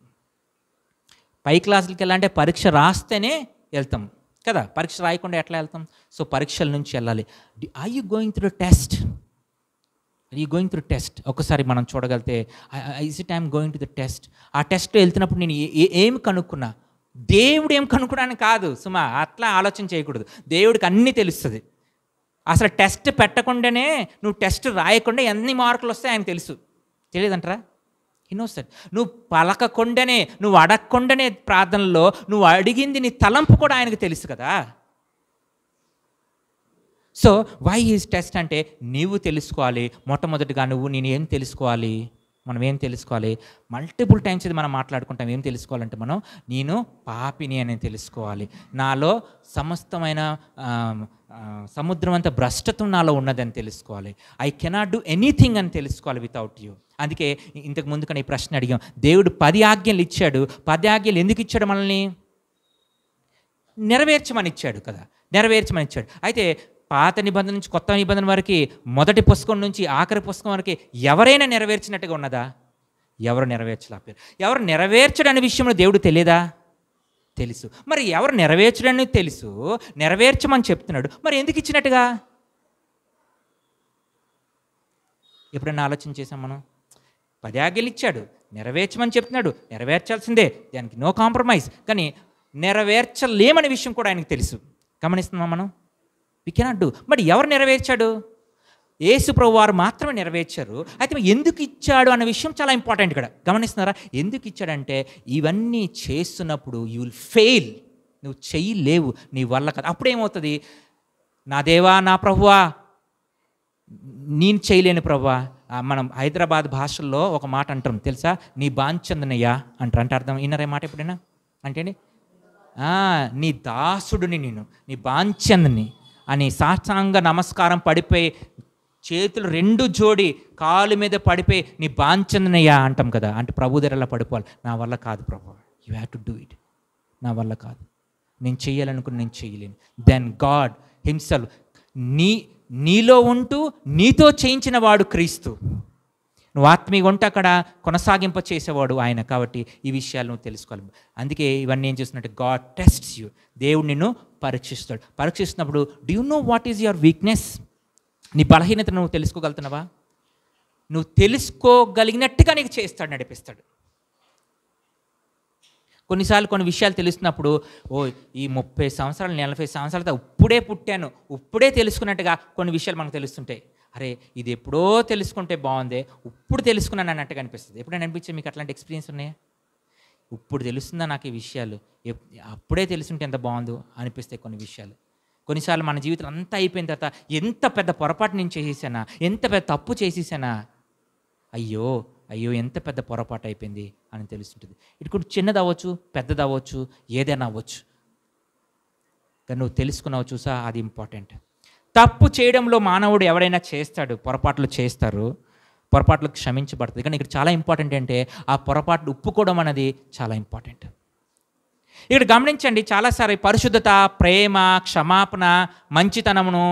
పై క్లాసులకి వెళ్ళాలంటే పరీక్ష రాస్తేనే వెళ్తాం కదా, పరీక్ష రాయకుండా ఎట్లా వెళ్తాం? సో పరీక్షల నుంచి వెళ్ళాలి. Are you going through test? ఒకసారి మనం చూడగలిగితే, is it I'm going to the test. ఆ టెస్ట్లో వెళ్తున్నప్పుడు నేను ఏమి కనుక్కున్నా? దేవుడు ఏం కనుక్కోవడానికి కాదు సుమా, అట్లా ఆలోచన చేయకూడదు. దేవుడికి అన్నీ తెలుస్తుంది. అసలు టెస్ట్ పెట్టకుండానే, నువ్వు టెస్ట్ రాయకుండా ఎన్ని మార్కులు వస్తాయి ఆయనకు తెలుసు. తెలియదంటారా? ఇన్నోసెంట్. నువ్వు పలకకుండానే, నువ్వు అడగకుండానే ప్రార్థనలో నువ్వు అడిగింది నీ తలంపు కూడా ఆయనకు తెలుసు కదా. సో వై ఈజ్ టెస్ట్ అంటే నీవు తెలుసుకోవాలి. మొట్టమొదటిగా నేను ఏం తెలుసుకోవాలి, మనం ఏం తెలుసుకోవాలి? మల్టిపుల్ టైమ్స్ ఇది మనం మాట్లాడుకుంటాం. ఏం తెలుసుకోవాలంటే మనం నేను పాపిని అని తెలుసుకోవాలి. నాలో సమస్తమైన సముద్రం అంత భ్రష్టత్వం నాలో ఉన్నదని తెలుసుకోవాలి. ఐ కెనాట్ డూ ఎనీథింగ్ అని తెలుసుకోవాలి వితౌట్ యూ. అందుకే ఇంతకు ముందు కానీ ఈ ప్రశ్న అడిగాం. దేవుడు 10 ఆజ్ఞలు ఇచ్చాడు. 10 ఆజ్ఞలు ఎందుకు ఇచ్చాడు? మనల్ని నెరవేర్చమని ఇచ్చాడు కదా, నెరవేర్చమని ఇచ్చాడు. అయితే పాత నిబంధన నుంచి కొత్త నిబంధన వరకు, మొదటి పుస్తకం నుంచి ఆఖరి పుస్తకం వరకు ఎవరైనా నెరవేర్చినట్టుగా ఉన్నదా? ఎవరు నెరవేర్చలేకపోయారు. ఎవరు నెరవేర్చడనే విషయంలో దేవుడు తెలియదా? తెలుసు. మరి ఎవరు నెరవేర్చడని తెలుసు, నెరవేర్చమని చెప్తున్నాడు, మరి ఎందుకు ఇచ్చినట్టుగా? ఎప్పుడైనా ఆలోచన చేసాం మనం? 10 ఆజ్ఞలు ఇచ్చాడు, నెరవేర్చమని చెప్తున్నాడు, నెరవేర్చాల్సిందే, దానికి నో కాంప్రమైజ్. కానీ నెరవేర్చలేమనే విషయం కూడా ఆయనకు తెలుసు. గమనిస్తున్నాం మనం? We cannot do. మరి ఎవరు నెరవేర్చాడు? యేసు ప్రభువు వారు మాత్రమే నెరవేర్చారు. అయితే ఎందుకు ఇచ్చాడు అన్న విషయం చాలా ఇంపార్టెంట్ ఇక్కడ. గమనిస్తున్నారా? ఎందుకు ఇచ్చాడంటే ఇవన్నీ చేస్తున్నప్పుడు యూ విల్ ఫెయిల్. నువ్వు చెయ్యలేవు, నీ వల్ల కాదు. అప్పుడేమవుతుంది? నా దేవా, నా ప్రభువా, నేను చేయలేను ప్రభువా. మనం హైదరాబాద్ భాషల్లో ఒక మాట అంటాం తెలుసా? నీ బాంచందనయ్యా అంటారు. అంటే అర్థం విన్నారే మాట ఎప్పుడైనా? అంటే నీ దాసుడిని నేను, నీ బాంచందని అని సాష్టాంగ నమస్కారం పడిపోయి, చేతులు 2 జోడి కాలు మీద పడిపోయి నీ బాంచందనయ్యా అంటాం కదా. అంటే ప్రభు దగ్గర పడిపోవాలి. నా వల్ల కాదు ప్రభు, you have to do it. నా వల్ల కాదు, నేను చెయ్యాలనుకుని నేను చేయలేను. దెన్ గాడ్ హిమ్సెల్ఫ్ నీలో ఉంటూ నీతో చేయించిన వాడు క్రీస్తు. నువ్వు ఆత్మీయ ఉంటే అక్కడ కొనసాగింప చేసేవాడు ఆయన. కాబట్టి ఈ విషయాలు నువ్వు తెలుసుకోవాలి. అందుకే ఇవన్నీ ఏం చేస్తున్నట్టు గాడ్ టెస్ట్స్ యూ. దేవుడు నిన్ను పరీక్షిస్తాడు. పరీక్షిస్తున్నప్పుడు do you know what is your weakness? నీ బలహీనత నువ్వు తెలుసుకోగలుగుతున్నావా? నువ్వు తెలుసుకోగలిగినట్టుగా నీకు చేస్తాడు, నడిపిస్తాడు. కొన్నిసార్లు కొన్ని విషయాలు తెలుస్తున్నప్పుడు, ఓ ఈ 30 సంవత్సరాలు 40 సంవత్సరాలతో ఇప్పుడే పుట్టాను, ఇప్పుడే తెలుసుకున్నట్టుగా కొన్ని విషయాలు మనకు తెలుస్తుంటాయి. అరే ఇది ఎప్పుడో తెలుసుకుంటే బాగుందే, ఇప్పుడు తెలుసుకున్నాను అన్నట్టుగా అనిపిస్తుంది. ఎప్పుడైనా అనిపించే మీకు అట్లాంటి ఎక్స్పీరియన్స్ ఉన్నాయా? ఇప్పుడు తెలుస్తుందా నాకు ఈ విషయాలు, అప్పుడే తెలుసుంటే ఎంత బాగుందో అనిపిస్తాయి కొన్ని విషయాలు. కొన్నిసార్లు మన జీవితం అంతా అయిపోయిన తర్వాత ఎంత పెద్ద పొరపాటు నేను చేసేసానా, ఎంత పెద్ద తప్పు చేసేసానా, అయ్యో అయ్యో ఎంత పెద్ద పొరపాటు అయిపోయింది అని తెలుస్తుంటుంది. ఇటు కూడా చిన్నది అవ్వచ్చు, పెద్దది అవ్వచ్చు, ఏదైనా అవ్వచ్చు. కానీ నువ్వు తెలుసుకున్నావు చూసా, అది ఇంపార్టెంట్. తప్పు చేయడంలో మానవుడు ఎవరైనా చేస్తాడు, పొరపాట్లు చేస్తారు, పొరపాట్లు క్షమించబడుతుంది. కానీ ఇక్కడ చాలా ఇంపార్టెంట్ అంటే ఆ పొరపాట్లు ఒప్పుకోవడం అనేది చాలా ఇంపార్టెంట్. ఇక్కడ గమనించండి, చాలాసార్లు పరిశుద్ధత, ప్రేమ, క్షమాపణ, మంచితనమును,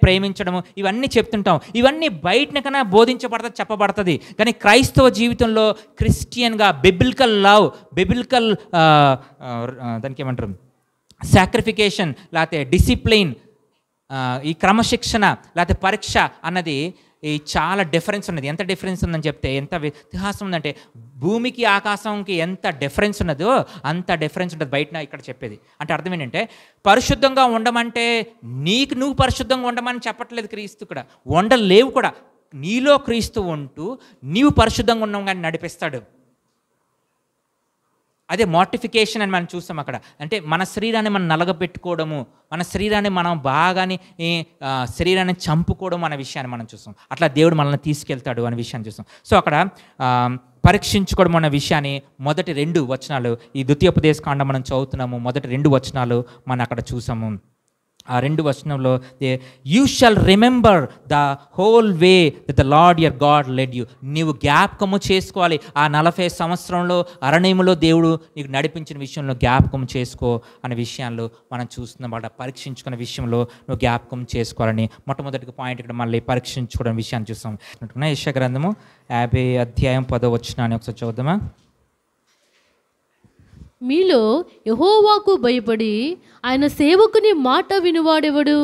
ప్రేమించడము, ఇవన్నీ చెప్తుంటాం. ఇవన్నీ బయటన కన్నా బోధించబడుతుంది, చెప్పబడుతుంది. కానీ క్రైస్తవ జీవితంలో క్రిస్టియన్గా బిబిలికల్ లవ్, బిబిలికల్ దానికి ఏమంటారు, సాక్రిఫికేషన్, లేకపోతే డిసిప్లిన్, ఈ క్రమశిక్షణ లేకపోతే పరీక్ష అన్నది ఈ చాలా డిఫరెన్స్ ఉన్నది. ఎంత డిఫరెన్స్ ఉందని చెప్తే ఎంత వ్యత్యాసం ఉందంటే, భూమికి ఆకాశంకి ఎంత డిఫరెన్స్ ఉన్నదో అంత డిఫరెన్స్ ఉంటుంది బయట ఇక్కడ చెప్పేది. అంటే అర్థం ఏంటంటే, పరిశుద్ధంగా ఉండమంటే నువ్వు పరిశుద్ధంగా ఉండమని చెప్పట్లేదు క్రీస్తు. ఇక్కడ ఉండలేవు కూడా. నీలో క్రీస్తు ఉంటూ నీవు పరిశుద్ధంగా ఉన్నావు కానీ నడిపిస్తాడు. అదే మార్టిఫికేషన్ అని మనం చూస్తాం అక్కడ. అంటే మన శరీరాన్ని మనం నలగపెట్టుకోవడము, మన శరీరాన్ని మనం బాగాని శరీరాన్ని చంపుకోవడం అనే విషయాన్ని మనం చూస్తాం. అట్లా దేవుడు మనల్ని తీసుకెళ్తాడు అనే విషయాన్ని చూస్తాం. సో అక్కడ పరీక్షించుకోవడం అన్న విషయాన్ని మొదటి 2 వచనాలు, ఈ ద్వితీయోపదేశకాండం మనం చదువుతున్నాము, మొదటి 2 వచనాలు మనం అక్కడ చూసాము. ఆ 2 వచనంలో you shall remember the whole way that the Lord your God led you. నీవు జ్ఞాపకము చేసుకోవాలి. ఆ 40 సంవత్సరంలో అరణ్యములో దేవుడు నీకు నడిపించిన విషయంలో జ్ఞాపకం చేసుకో అనే విషయాల్లో మనం చూస్తున్నాం. అక్కడ పరీక్షించుకునే విషయంలో నువ్వు జ్ఞాపకం చేసుకోవాలని మొట్టమొదటి పాయింట్ ఇక్కడ మళ్ళీ పరీక్షించుకోవడం విషయాన్ని చూస్తాం. యెషయా గ్రంథము 50 అధ్యాయం 10వ వచనాన్ని ఒకసారి చూద్దామా? మీలో యెహోవాకు భయపడి ఆయన సేవకుని మాట వినువాడెవడు?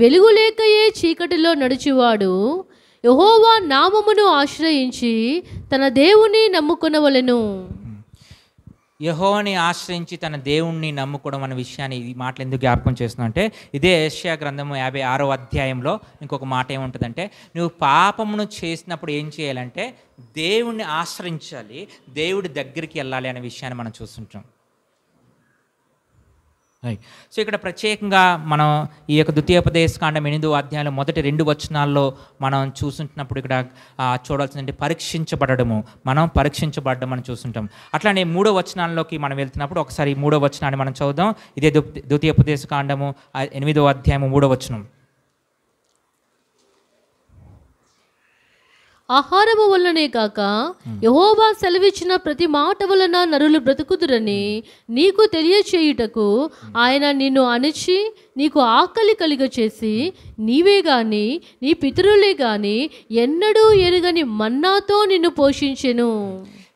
వెలుగు లేకయే చీకటిలో నడుచువాడు యెహోవా నామమును ఆశ్రయించి తన దేవుని నమ్ముకొనవలెను. యెహోవాని ఆశ్రయించి తన దేవుణ్ణి నమ్ముకోవడం అనే విషయాన్ని ఈ మాటలు ఎందుకు జ్ఞాపకం చేస్తున్నాం అంటే, ఇదే యెషయా గ్రంథము 56వ అధ్యాయంలో ఇంకొక మాట ఏముంటుందంటే, నువ్వు పాపమును చేసినప్పుడు ఏం చేయాలంటే దేవుణ్ణి ఆశ్రయించాలి, దేవుడి దగ్గరికి వెళ్ళాలి అనే విషయాన్ని మనం చూస్తుంటాం. సో ఇక్కడ ప్రత్యేకంగా మనం ఈ యొక్క ద్వితీయోపదేశకాండం 8వ అధ్యాయంలో మొదటి 2 వచనాల్లో మనం చూస్తుంటున్నప్పుడు ఇక్కడ చూడాల్సిందంటే పరీక్షించబడము, మనం పరీక్షించబడ్డం అని చూస్తుంటాం. అట్లానే 3వ వచనాల్లోకి మనం వెళ్తున్నప్పుడు ఒకసారి 3వ వచనాన్ని మనం చదువుదాం. ఇదే ద్వితీయోపదేశకాండము 8వ అధ్యాయము 3వ వచనం. ఆహారము వలనే కాక యెహోవా సెలవిచ్చిన ప్రతి మాట వలన నరులు బ్రతుకుదురని నీకు తెలియచేయుటకు ఆయన నిన్ను అణిచి నీకు ఆకలి కలిగ చేసి నీవే గాని నీ పితరులే గాని ఎన్నడూ ఎరుగని మన్నాతో నిన్ను పోషించెను.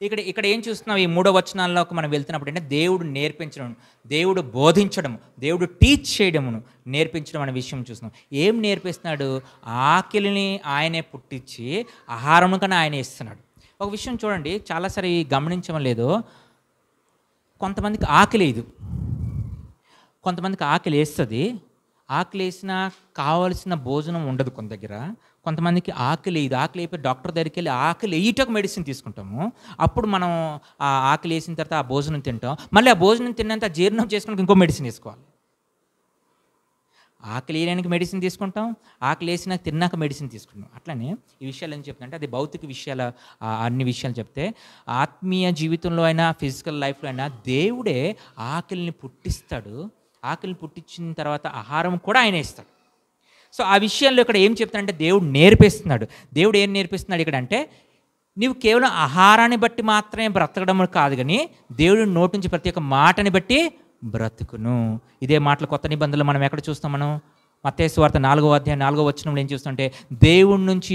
ఇక్కడ ఏం చూస్తున్నాం? ఈ 3వ వచనాల్లోకి మనం వెళ్తున్నప్పుడు అంటే దేవుడు నేర్పించడం, దేవుడు బోధించడము, దేవుడు టీచ్ చేయడమును నేర్పించడం అనే విషయం చూస్తున్నాం. ఏం నేర్పిస్తున్నాడు? ఆకలిని ఆయనే పుట్టించి ఆహారం కన్నా ఆయనే ఇస్తున్నాడు. ఒక విషయం చూడండి, చాలాసారి గమనించడం లేదు, కొంతమందికి ఆకలి లేదు, కొంతమందికి ఆకలి వేస్తుంది, ఆకలి వేసినా కావాల్సిన భోజనం ఉండదు కొంత దగ్గర. కొంతమందికి ఆకలి ఇది, ఆకలి అయిపోయి డాక్టర్ దగ్గరికి వెళ్ళి ఆకలి వేయటకు మెడిసిన్ తీసుకుంటాము. అప్పుడు మనం ఆ ఆకలి వేసిన తర్వాత ఆ భోజనం తింటాం, మళ్ళీ ఆ భోజనం తిన్నంత జీర్ణం చేసుకుని ఇంకో మెడిసిన్ వేసుకోవాలి. ఆకలి వేయడానికి మెడిసిన్ తీసుకుంటాం, ఆకలి వేసినాక తిన్నాక మెడిసిన్ తీసుకుంటాం. అట్లనే ఈ విషయాలు ఏం చెప్తుంటే అది భౌతిక విషయాల అన్ని విషయాలు చెప్తే, ఆత్మీయ జీవితంలో అయినా ఫిజికల్ లైఫ్లో అయినా దేవుడే ఆకలిని పుట్టిస్తాడు. ఆకలిని పుట్టించిన తర్వాత ఆహారం కూడా ఆయన ఇస్తాడు. సో ఆ విషయంలో ఇక్కడ ఏం చెప్తాడంటే దేవుడు నేర్పిస్తున్నాడు. దేవుడు ఏం నేర్పిస్తున్నాడు ఇక్కడ అంటే, నీవు కేవలం ఆహారాన్ని బట్టి మాత్రమే బ్రతకడం కాదు, కానీ దేవుడి నోటి నుంచి ప్రతి ఒక్క మాటని బట్టి బ్రతుకును. ఇదే మాటలు కొత్త నిబంధనలు మనం ఎక్కడ చూస్తాం? మనం మత్తయి సువార్త 4వ అధ్యాయం 4వ వచనంలో ఏం చూస్తుంటే, దేవుడి నుంచి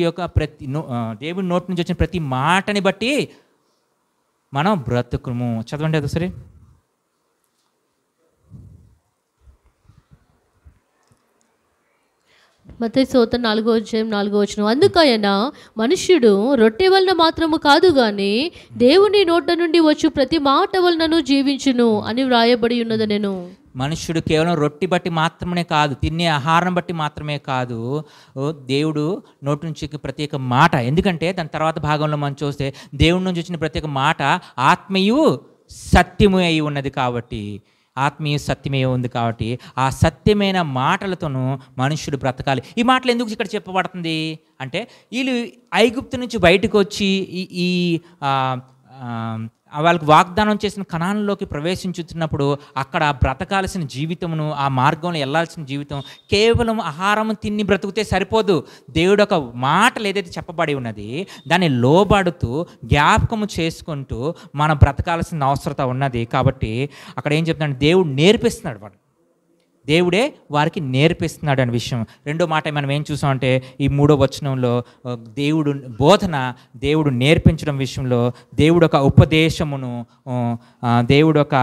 దేవుడి నోటి నుంచి వచ్చిన ప్రతి మాటని బట్టి మనం బ్రతుకుము. చదవండి అది సరే. మత్తయి సువార్త 4వ అధ్యాయం 4వ వచనం. అందుకైన మనుష్యుడు రొట్టె వలన మాత్రము కాదు గాని దేవుని నోట నుండి వచ్చు ప్రతి మాట వలనను జీవించును అని వ్రాయబడి ఉన్నదనెను. మనుష్యుడు కేవలం రొట్టె బట్టి మాత్రమే కాదు, తినే ఆహారం బట్టి మాత్రమే కాదు, దేవుడు నోటి నుంచి ప్రత్యేక మాట. ఎందుకంటే దాని తర్వాత భాగంలో మనం చూస్తే దేవుడి నుంచి వచ్చిన ప్రత్యేక మాట ఆత్మయు సత్యము అయి ఉన్నది కాబట్టి, ఆత్మీయ సత్యమే ఉంది కాబట్టి ఆ సత్యమైన మాటలతోనూ మనుష్యుడు బ్రతకాలి. ఈ మాటలు ఎందుకు ఇక్కడ చెప్పబడుతుంది అంటే, వీళ్ళు ఐగుప్తు నుంచి బయటకు వచ్చి ఈ వాళ్ళకి వాగ్దానం చేసిన కనానులోకి ప్రవేశించుతున్నప్పుడు అక్కడ బ్రతకాల్సిన జీవితమును, ఆ మార్గంలో వెళ్ళాల్సిన జీవితం కేవలం ఆహారం తిని బ్రతుకుతే సరిపోదు. దేవుడు ఒక మాటలు ఏదైతే చెప్పబడి ఉన్నది దాన్ని లోబడుతూ జ్ఞాపకము చేసుకుంటూ మనం బ్రతకాల్సిన అవసరత ఉన్నది. కాబట్టి అక్కడ ఏం చెప్తున్నాడు? దేవుడు నేర్పిస్తున్నాడు, వాడు దేవుడే వారికి నేర్పిస్తున్నాడు అనే విషయం. రెండో మాట మనం ఏం చూసామంటే, ఈ 3వ వచనంలో దేవుడు బోధన, దేవుడు నేర్పించడం విషయంలో దేవుడు ఒక ఉపదేశమును, దేవుడు ఒక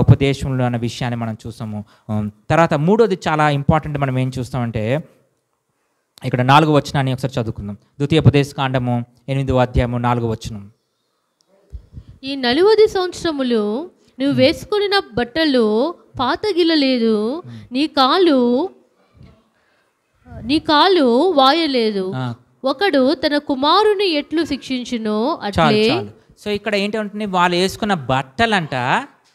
ఉపదేశంలో అన్న విషయాన్ని మనం చూసాము. తర్వాత మూడోది చాలా ఇంపార్టెంట్, మనం ఏం చూస్తామంటే ఇక్కడ 4వ వచనాన్ని ఒకసారి చదువుకుందాం. ద్వితీయోపదేశకాండము 8వ అధ్యాయము 4వ వచనం. ఈ 40 సంవత్సరములు నువ్వు వేసుకున్న బట్టలు పాతగిల్లలేదు, నీ కాలు వాయలేదు. ఒకడు తన కుమారుని ఎట్లు శిక్షించునో అట్లే. సో ఇక్కడ ఏంటంటే వాళ్ళు వేసుకున్న బట్టలంట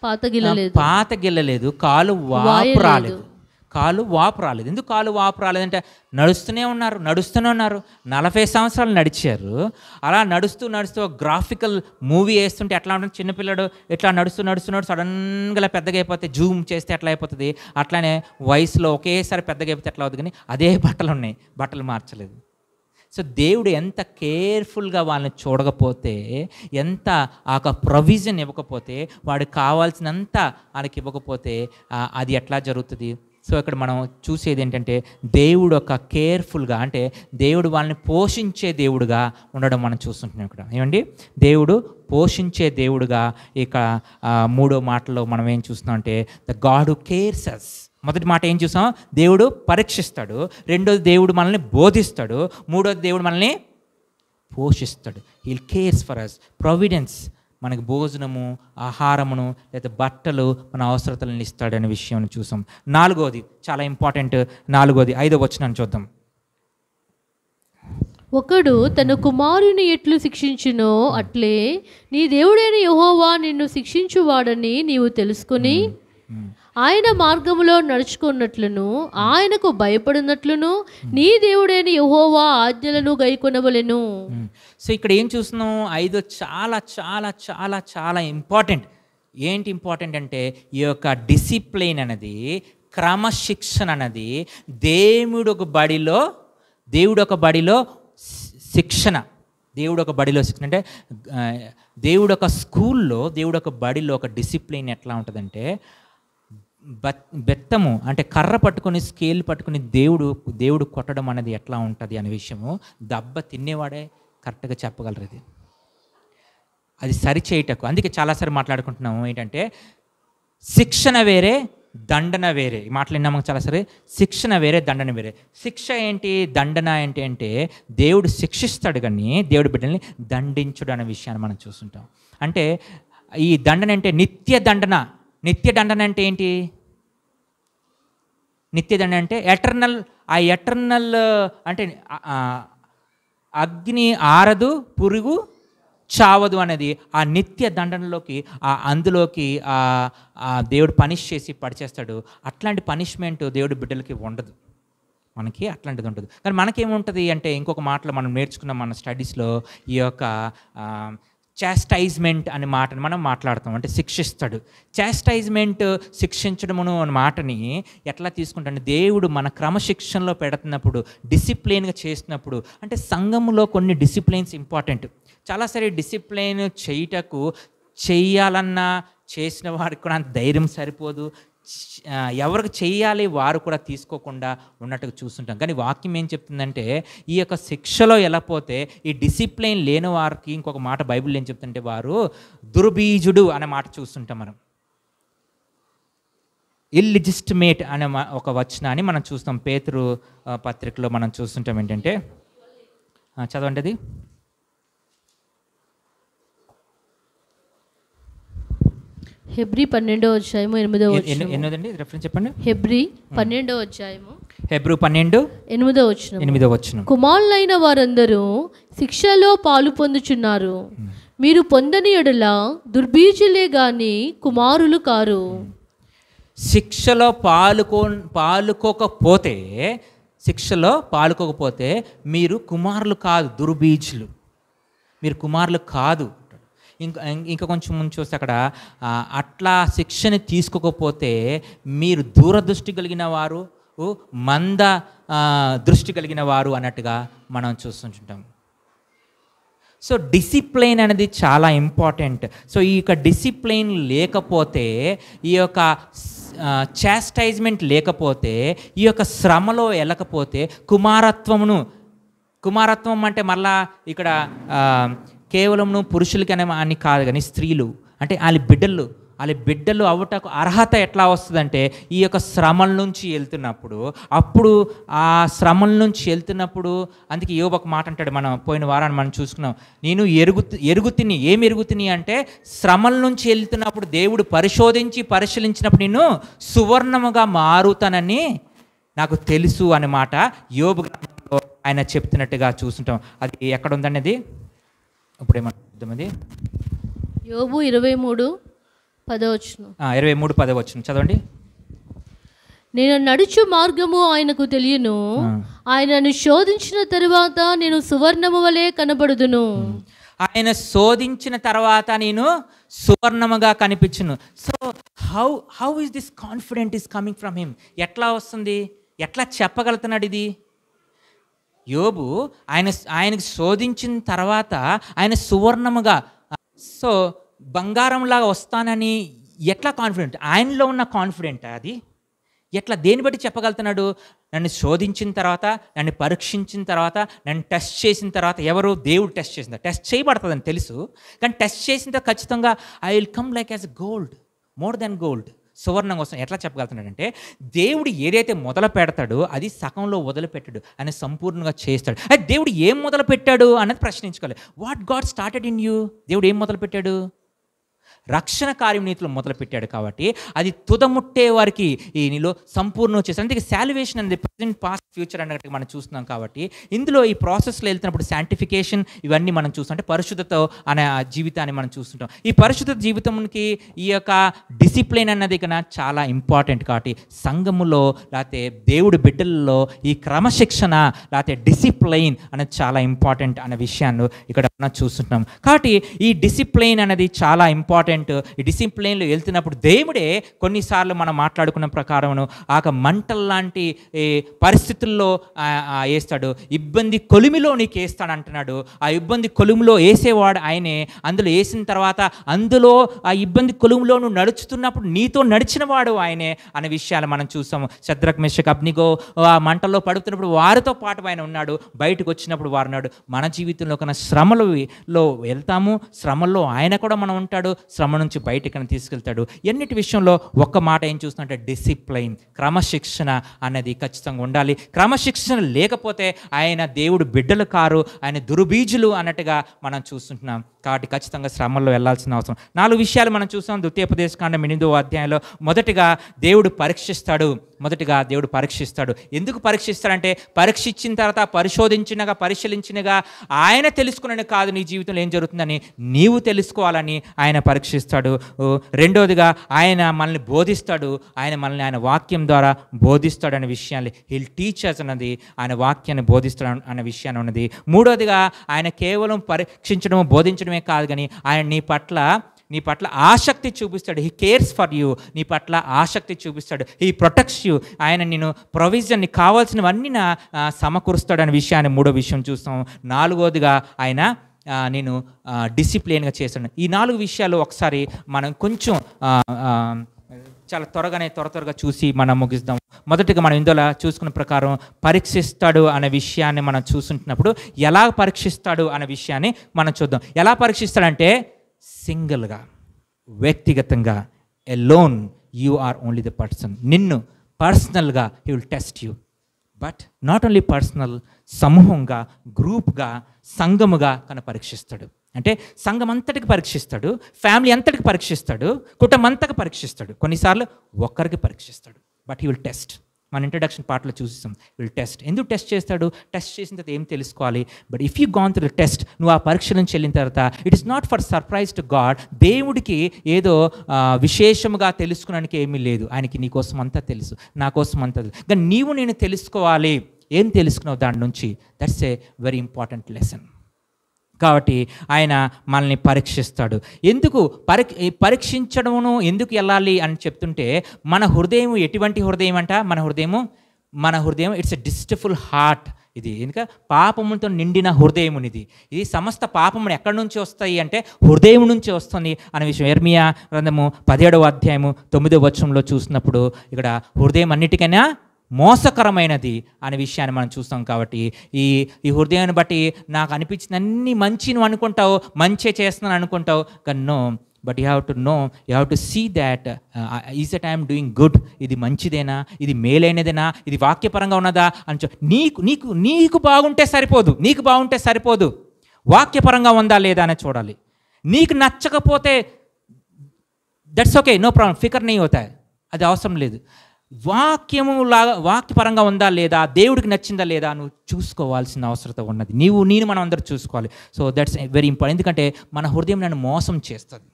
పాతగిల్లలేదు, కాలు వాపు రాలేదు. ఎందుకు కాలు వాపు రాలేదంటే నడుస్తూనే ఉన్నారు 40 సంవత్సరాలు నడిచారు. అలా నడుస్తూ గ్రాఫికల్ మూవీ వేస్తుంటే ఎట్లా ఉంటుంది, చిన్నపిల్లడు ఇట్లా నడుస్తూ సడన్గా పెద్దగా అయిపోతే జూమ్ చేస్తే ఎట్లా అయిపోతుంది, అట్లానే వయసులో ఒకేసారి పెద్దగా అయిపోతే ఎట్లా అవుతుంది, కానీ అదే బట్టలు ఉన్నాయి, బట్టలు మార్చలేదు. సో దేవుడు ఎంత కేర్ఫుల్గా వాళ్ళని చూడకపోతే, ఎంత ఆ ప్రొవిజన్ ఇవ్వకపోతే, వాడికి కావాల్సినంత వాళ్ళకి ఇవ్వకపోతే అది ఎట్లా జరుగుతుంది? సో ఇక్కడ మనం చూసేది ఏంటంటే, దేవుడు ఒక కేర్ఫుల్గా, అంటే దేవుడు వాళ్ళని పోషించే దేవుడుగా ఉండడం మనం చూస్తుంటున్నాం ఇక్కడ. ఏమండి, దేవుడు పోషించే దేవుడుగా ఇక 3వ మాటలో మనం ఏం చూస్తున్నాం అంటే, ద గాడ్ హూ కేర్స్ అస్. మొదటి మాట ఏం చూసాం? దేవుడు పరీక్షిస్తాడు. రెండోది దేవుడు మనల్ని బోధిస్తాడు. మూడోది దేవుడు మనల్ని పోషిస్తాడు. He'll cares for us, providence, మనకి భోజనము, ఆహారమును లేదా బట్టలు, మన అవసరతలను ఇస్తాడనే విషయం చూసాం. 4వది చాలా ఇంపార్టెంట్, 4వది 5వ వచనాన్ని చూద్దాం. ఒకడు తన కుమారుని ఎట్లు శిక్షించునో అట్లే నీ దేవుడైన యెహోవా నిన్ను శిక్షించువాడని నీవు తెలుసుకుని ఆయన మార్గములో నడుచుకున్నట్లును ఆయనకు భయపడినట్లును నీ దేవుడైన యెహోవా ఆజ్ఞలను గైకొనవలెను. సో ఇక్కడ ఏం చూస్తున్నాం? 5 చాలా చాలా చాలా చాలా ఇంపార్టెంట్. ఏంటి ఇంపార్టెంట్ అంటే ఈ యొక్క డిసిప్లిన్ అనేది, క్రమశిక్షణ అనేది దేవుడు ఒక బడిలో శిక్షణ. దేవుడు ఒక బడిలో శిక్షణ అంటే దేవుడు ఒక స్కూల్లో, దేవుడు ఒక బడిలో ఒక డిసిప్లిన్ ఎట్లా ఉంటుందంటే, బెత్తము అంటే కర్ర పట్టుకొని, స్కేల్ పట్టుకొని దేవుడు కొట్టడం అనేది ఎట్లా ఉంటుంది అనే విషయము దెబ్బ తినేవాడే కరెక్ట్గా చెప్పగలరు. అది సరిచేయటకు అందుకే చాలాసార్లు మాట్లాడుకుంటున్నాము ఏంటంటే, శిక్షణ వేరే, దండన వేరే. మాట్లాడినాము చాలాసారి. శిక్షణ వేరే, దండన వేరే. శిక్ష ఏంటి, దండన ఏంటి అంటే దేవుడు శిక్షిస్తాడు కానీ దేవుడి బిడ్డల్ని దండించుడు అనే విషయాన్ని మనం చూస్తుంటాం. అంటే ఈ దండన అంటే నిత్య దండన. నిత్య దండన అంటే ఏంటి? నిత్య దండన అంటే ఎటర్నల్. ఆ ఎటర్నల్ అంటే అగ్ని ఆరదు, పురుగు చావదు అనేది ఆ నిత్య దండనలోకి, అందులోకి దేవుడు పనిష్ చేసి పడిచేస్తాడు. అట్లాంటి పనిష్మెంట్ దేవుడి బిడ్డలకి ఉండదు. మనకి అట్లాంటిది ఉంటుంది. కానీ మనకేముంటుంది అంటే, ఇంకొక మాటలో మనం నేర్చుకున్నాం మన స్టడీస్లో, ఈ యొక్క చాస్టైజ్మెంట్ అనే మాటని మనం మాట్లాడతాం. అంటే శిక్షిస్తాడు. చాస్టైజ్మెంట్, శిక్షించడమును అనే మాటని ఎట్లా తీసుకుంటాడు? దేవుడు మన క్రమశిక్షణలో పెడుతున్నప్పుడు, డిసిప్లిన్గా చేస్తున్నప్పుడు, అంటే సంఘంలో కొన్ని డిసిప్లిన్స్ ఇంపార్టెంట్. చాలాసారి డిసిప్లిన్ చెయ్యాలన్నా చేసిన వారికి కూడా అంత ధైర్యం సరిపోదు. ఎవరికి చెయ్యాలి వారు కూడా తీసుకోకుండా ఉన్నట్టుగా చూస్తుంటాం. కానీ వాక్యం ఏం చెప్తుందంటే, ఈ యొక్క శిక్షలో ఎలా పోతే ఈ డిసిప్లిన్ లేని వారికి ఇంకొక మాట బైబిల్ ఏం చెప్తుంటే, వారు దుర్బీజుడు అనే మాట చూస్తుంటాం మనం. ఇల్లిజిస్టిమేట్ అనే ఒక వచనాన్ని మనం చూస్తాం. పేతురు పత్రికలో మనం చూస్తుంటాం. ఏంటంటే, చదవండి అది. హెబ్రీ 12వ అధ్యాయము 8వ వచనం. ఎన్నోదండి రెఫరెన్స్ చెప్పండి. హెబ్రీ 12వ అధ్యాయము హెబ్రీ 12 8వ వచనం. కుమారులైన వారందరూ శిక్షలో పాలు పొందుచున్నారు. మీరు పొందని ఎడల దుర్బీజులే గాని కుమారులు కారు. శిక్షలో పాలుకోకపోతే మీరు కుమారులు కాదు, దుర్బీజులు. మీరు కుమారులు కాదు. ఇంకా కొంచెం ముందు చూస్తే అక్కడ, అట్లా శిక్షని తీసుకోకపోతే మీరు దూరదృష్టి కలిగిన వారు, మంద దృష్టి కలిగిన వారు అన్నట్టుగా మనం చూస్తుంటాం. సో డిసిప్లైన్ అనేది చాలా ఇంపార్టెంట్. సో ఈ యొక్క డిసిప్లైన్ లేకపోతే, ఈ యొక్క చాస్టైజ్మెంట్ లేకపోతే, ఈ యొక్క శ్రమలో వెళ్ళకపోతే కుమారత్వం అంటే మళ్ళా ఇక్కడ కేవలం పురుషులకి అని కాదు, కానీ స్త్రీలు అంటే వాళ్ళ బిడ్డలు అవ్వటకు అర్హత ఎట్లా వస్తుందంటే, ఈ యొక్క శ్రమల నుంచి వెళ్తున్నప్పుడు, అందుకే యోబు ఒక మాట అంటాడు. మనం పోయిన వారాన్ని మనం చూసుకున్నాం. నేను ఎరుగుతిని అంటే శ్రమల నుంచి వెళ్తున్నప్పుడు దేవుడు పరిశీలించినప్పుడు నేను సువర్ణముగా మారుతానని నాకు తెలుసు అనే మాట యోబు గ్రంథంలో ఆయన చెప్తున్నట్టుగా చూస్తుంటాం. అది ఎక్కడ ఉందనేది ఇప్పుడు ఏమంటుంది? యోబు 23:10 చదవండి. నేను నడుచు మార్గము ఆయనకు తెలియను, ఆయనను శోధించిన తరువాత నేను సువర్ణము వలె కనబడుదును. ఆయన శోధించిన తర్వాత నేను సువర్ణముగా కనిపించును. So how is this confident is coming from him? ఎట్లా వస్తుంది? ఎట్లా చెప్పగలుగుతున్నాడు ఇది? యోబు ఆయనకు శోధించిన తర్వాత ఆయన సువర్ణముగా, సో బంగారంలాగా వస్తానని ఎట్లా కాన్ఫిడెంట్? ఆయనలో ఉన్న కాన్ఫిడెంట్ అది ఎట్లా, దేని బట్టి చెప్పగలుగుతున్నాడు? నన్ను శోధించిన తర్వాత, నన్ను పరీక్షించిన తర్వాత, నన్ను టెస్ట్ చేసిన తర్వాత, ఎవరు? దేవుడు టెస్ట్ చేసిందా? టెస్ట్ చేయబడుతుందని తెలుసు, కానీ టెస్ట్ చేసిన తర్వాత ఖచ్చితంగా I will come like as gold, more than gold, సువర్ణం కోసం ఎట్లా చెప్పగలుగుతున్నాడంటే, దేవుడు ఏదైతే మొదలు పెడతాడో అది సగంలో వదిలిపెట్టాడు, ఆయన సంపూర్ణంగా చేస్తాడు. అయితే దేవుడు ఏం మొదలు పెట్టాడు అన్నది ప్రశ్నించుకోవాలి. What God started in you? దేవుడు ఏం మొదలు పెట్టాడు? రక్షణ కార్యం నీతిలో మొదలుపెట్టాడు కాబట్టి అది తుదముట్టే వారికి ఈ నీలో సంపూర్ణ వచ్చేసి అందుకే శాల్వేషన్ అనేది ప్రజెంట్ పాస్ట్ ఫ్యూచర్ అన్నట్టుగా మనం చూస్తున్నాం. కాబట్టి ఇందులో ఈ ప్రాసెస్లో వెళ్తున్నప్పుడు శాంటిఫికేషన్ ఇవన్నీ మనం చూస్తాం. అంటే పరిశుద్ధత అనే జీవితాన్ని మనం చూస్తుంటాం. ఈ పరిశుద్ధ జీవితంకి ఈ యొక్క డిసిప్లిన్ అన్నది కన్నా చాలా ఇంపార్టెంట్. కాబట్టి సంఘములో లేకపోతే దేవుడి బిడ్డల్లో ఈ క్రమశిక్షణ లేకపోతే డిసిప్లైన్ అనేది చాలా ఇంపార్టెంట్ అనే విషయాన్ని ఇక్కడ మనం చూస్తుంటాం. కాబట్టి ఈ డిసిప్లైన్ అనేది చాలా ఇంపార్టెంట్. ఈ డిసిప్లైన్లో వెళ్తున్నప్పుడు దేవుడే కొన్నిసార్లు మనం మాట్లాడుకున్న ప్రకారం ఆ మంటల్లాంటి పరిస్థితుల్లో వేస్తాడు. ఇబ్బంది కొలిమిలో నీకు వేస్తాడు అంటున్నాడు. ఆ ఇబ్బంది కొలిమిలో వేసేవాడు ఆయనే. అందులో వేసిన తర్వాత అందులో ఆ ఇబ్బంది కొలిమిలో నువ్వు నడుచుతున్నప్పుడు నీతో నడిచిన వాడు ఆయనే అనే విషయాలు మనం చూసాము. శద్రక్ మెషక్ అబ్నిగో ఆ మంటల్లో పడుతున్నప్పుడు వారితో పాటు ఆయన ఉన్నాడు. బయటకు వచ్చినప్పుడు వారు ఉన్నాడు. మన జీవితంలో కన్నా శ్రమలో వెళ్తాము, శ్రమల్లో ఆయన కూడా మనం ఉంటాడు, శ్రమ నుంచి బయటకని తీసుకెళ్తాడు. ఎన్నిటి విషయంలో ఒక్క మాట ఏం చూస్తుంటే డిసిప్లైన్, క్రమశిక్షణ అనేది ఖచ్చితంగా ఉండాలి. క్రమశిక్షణ లేకపోతే ఆయన దేవుడు బిడ్డలు కారు, ఆయన దుర్బీజులు అన్నట్టుగా మనం చూస్తుంటున్నాం. కాబట్టి ఖచ్చితంగా శ్రమల్లో వెళ్ళాల్సిన అవసరం. 4 విషయాలు మనం చూస్తాం ద్వితీయోపదేశకాండం 8వ అధ్యాయంలో. మొదటిగా దేవుడు పరీక్షిస్తాడు. ఎందుకు పరీక్షిస్తాడంటే పరీక్షించిన తర్వాత పరిశీలించినగా ఆయన తెలుసుకునే కాదు నీ జీవితంలో ఏం జరుగుతుందని నీవు తెలుసుకోవాలని ఆయన పరీక్షిస్తాడు. రెండోదిగా ఆయన మనల్ని బోధిస్తాడు. ఆయన వాక్యం ద్వారా బోధిస్తాడు అనే విషయాన్ని హిల్ టీచర్స్ అన్నది ఆయన వాక్యాన్ని బోధిస్తాడు అనే విషయాన్ని ఉన్నది. మూడోదిగా ఆయన కేవలం పరీక్షించడము బోధించడమే కాదు కానీ ఆయన నీ పట్ల ఆసక్తి చూపిస్తాడు. He cares for you. నీ పట్ల ఆసక్తి చూపిస్తాడు. He protects you. ఆయన నేను ప్రొవిజన్ నీకు కావాల్సినవన్నీ సమకూరుస్తాడు అనే విషయాన్ని మూడో విషయం చూస్తాం. నాలుగోదిగా ఆయన నేను డిసిప్లిన్గా చేస్తాడు. ఈ 4 విషయాలు ఒకసారి మనం కొంచెం చాలా త్వరగా చూసి మనం ముగిస్తాం. మొదటిగా మనం ఇందులో చూసుకున్న ప్రకారం పరీక్షిస్తాడు అనే విషయాన్ని మనం చూసుకుంటున్నప్పుడు ఎలా పరీక్షిస్తాడు అనే విషయాన్ని మనం చూద్దాం. ఎలా పరీక్షిస్తాడంటే సింగిల్గా, వ్యక్తిగతంగా, alone, you are only the person. నిన్ను పర్సనల్గా he will test you. But not only personal, సమూహంగా, గ్రూప్గా, సంఘముగా పరీక్షిస్తాడు. అంటే సంఘం అంతటికి పరీక్షిస్తాడు, ఫ్యామిలీ అంతటికి పరీక్షిస్తాడు, కుటుంబం అంతటికి పరీక్షిస్తాడు, కొన్నిసార్లు ఒక్కరికి పరీక్షిస్తాడు. But he will test. మన ఇంట్రడక్షన్ పార్ట్లో చూసాం. Will test. ఎందుకు టెస్ట్ చేస్తాడు? టెస్ట్ చేసిన తర్వాత ఏం తెలుసుకోవాలి? But if you gone through the test, నువ్వు ఆ పరీక్ష నుంచి వెళ్ళిన తర్వాత it is not for surprise to God. దేవుడికి ఏదో విశేషముగా తెలుసుకోవడానికి ఏమీ లేదు. ఆయనకి నీ కోసం అంతా తెలుసు, నా కోసం అంతా తెలుసు. కానీ నేను తెలుసుకోవాలి. ఏం తెలుసుకున్నావు దాని నుంచి? That's a very important lesson. కాబట్టి ఆయన మనల్ని పరీక్షిస్తాడు. ఎందుకు పరీక్షించడమును ఎందుకు వెళ్ళాలి అని చెప్తుంటే, మన హృదయం ఎటువంటి హృదయం అంట? మన హృదయం ఇట్స్ ఎ డిస్టఫుల్ హార్ట్. ఇది ఎందుక పాపముతో నిండిన హృదయం. ఇది సమస్త పాపములు ఎక్కడి నుంచి వస్తాయి అంటే హృదయం నుంచి వస్తుంది అనే విషయం యెర్మీయా గ్రంథము 17వ అధ్యాయము 9వ వచనంలో చూసినప్పుడు ఇక్కడ హృదయం అన్నిటికైనా మోసకరమైనది అనే విషయాన్ని మనం చూస్తాం. కాబట్టి ఈ హృదయాన్ని బట్టి నాకు అనిపించిన అన్ని మంచి నువ్వు అనుకుంటావు, మంచి చేస్తున్నాను అనుకుంటావు. కానీ no, but you have to see that is that I'm doing good. ఇది మంచిదేనా? ఇది మేలైనదేనా? ఇది వాక్యపరంగా ఉన్నదా అని నీకు బాగుంటే సరిపోదు. వాక్యపరంగా ఉందా లేదా అని చూడాలి. నీకు నచ్చకపోతే దట్స్ ఓకే, నో ప్రాబ్లం, ఫికర్ నహీ హోతా, అది అవసరం లేదు. వాక్యపరంగా ఉందా లేదా, దేవుడికి నచ్చిందా లేదా నువ్వు చూసుకోవాల్సిన అవసరం ఉన్నది. నేను మనం అందరూ చూసుకోవాలి. So that's very important. ఎందుకంటే మన హృదయం నన్ను మోసం చేస్తుంది.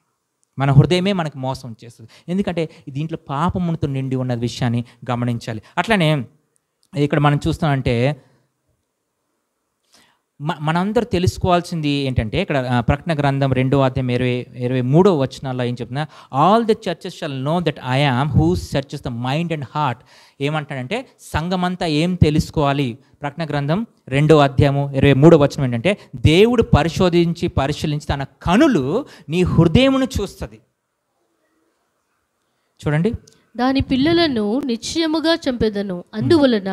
మన హృదయమే మనకు మోసం చేస్తుంది. ఎందుకంటే దీంట్లో పాపముతో నిండి ఉన్న విషయాన్ని గమనించాలి. అట్లనే ఇక్కడ మనం చూస్తామంటే మనందరూ తెలుసుకోవాల్సింది ఏంటంటే, ఇక్కడ ప్రకటన గ్రంథం 2వ అధ్యాయం 23వ వచనాల్లో ఏం చెప్తున్నా, all the churches shall know that I am who searches the mind and heart. ఏమంటాడంటే సంఘమంతా ఏం తెలుసుకోవాలి? ప్రకటన గ్రంథం 2వ అధ్యాయము 23వ వచనం ఏంటంటే, దేవుడు పరిశీలించి తన కనులు నీ హృదయమును చూస్తుంది. చూడండి, దాని పిల్లలను నిశ్చయముగా చంపెదను, అందువలన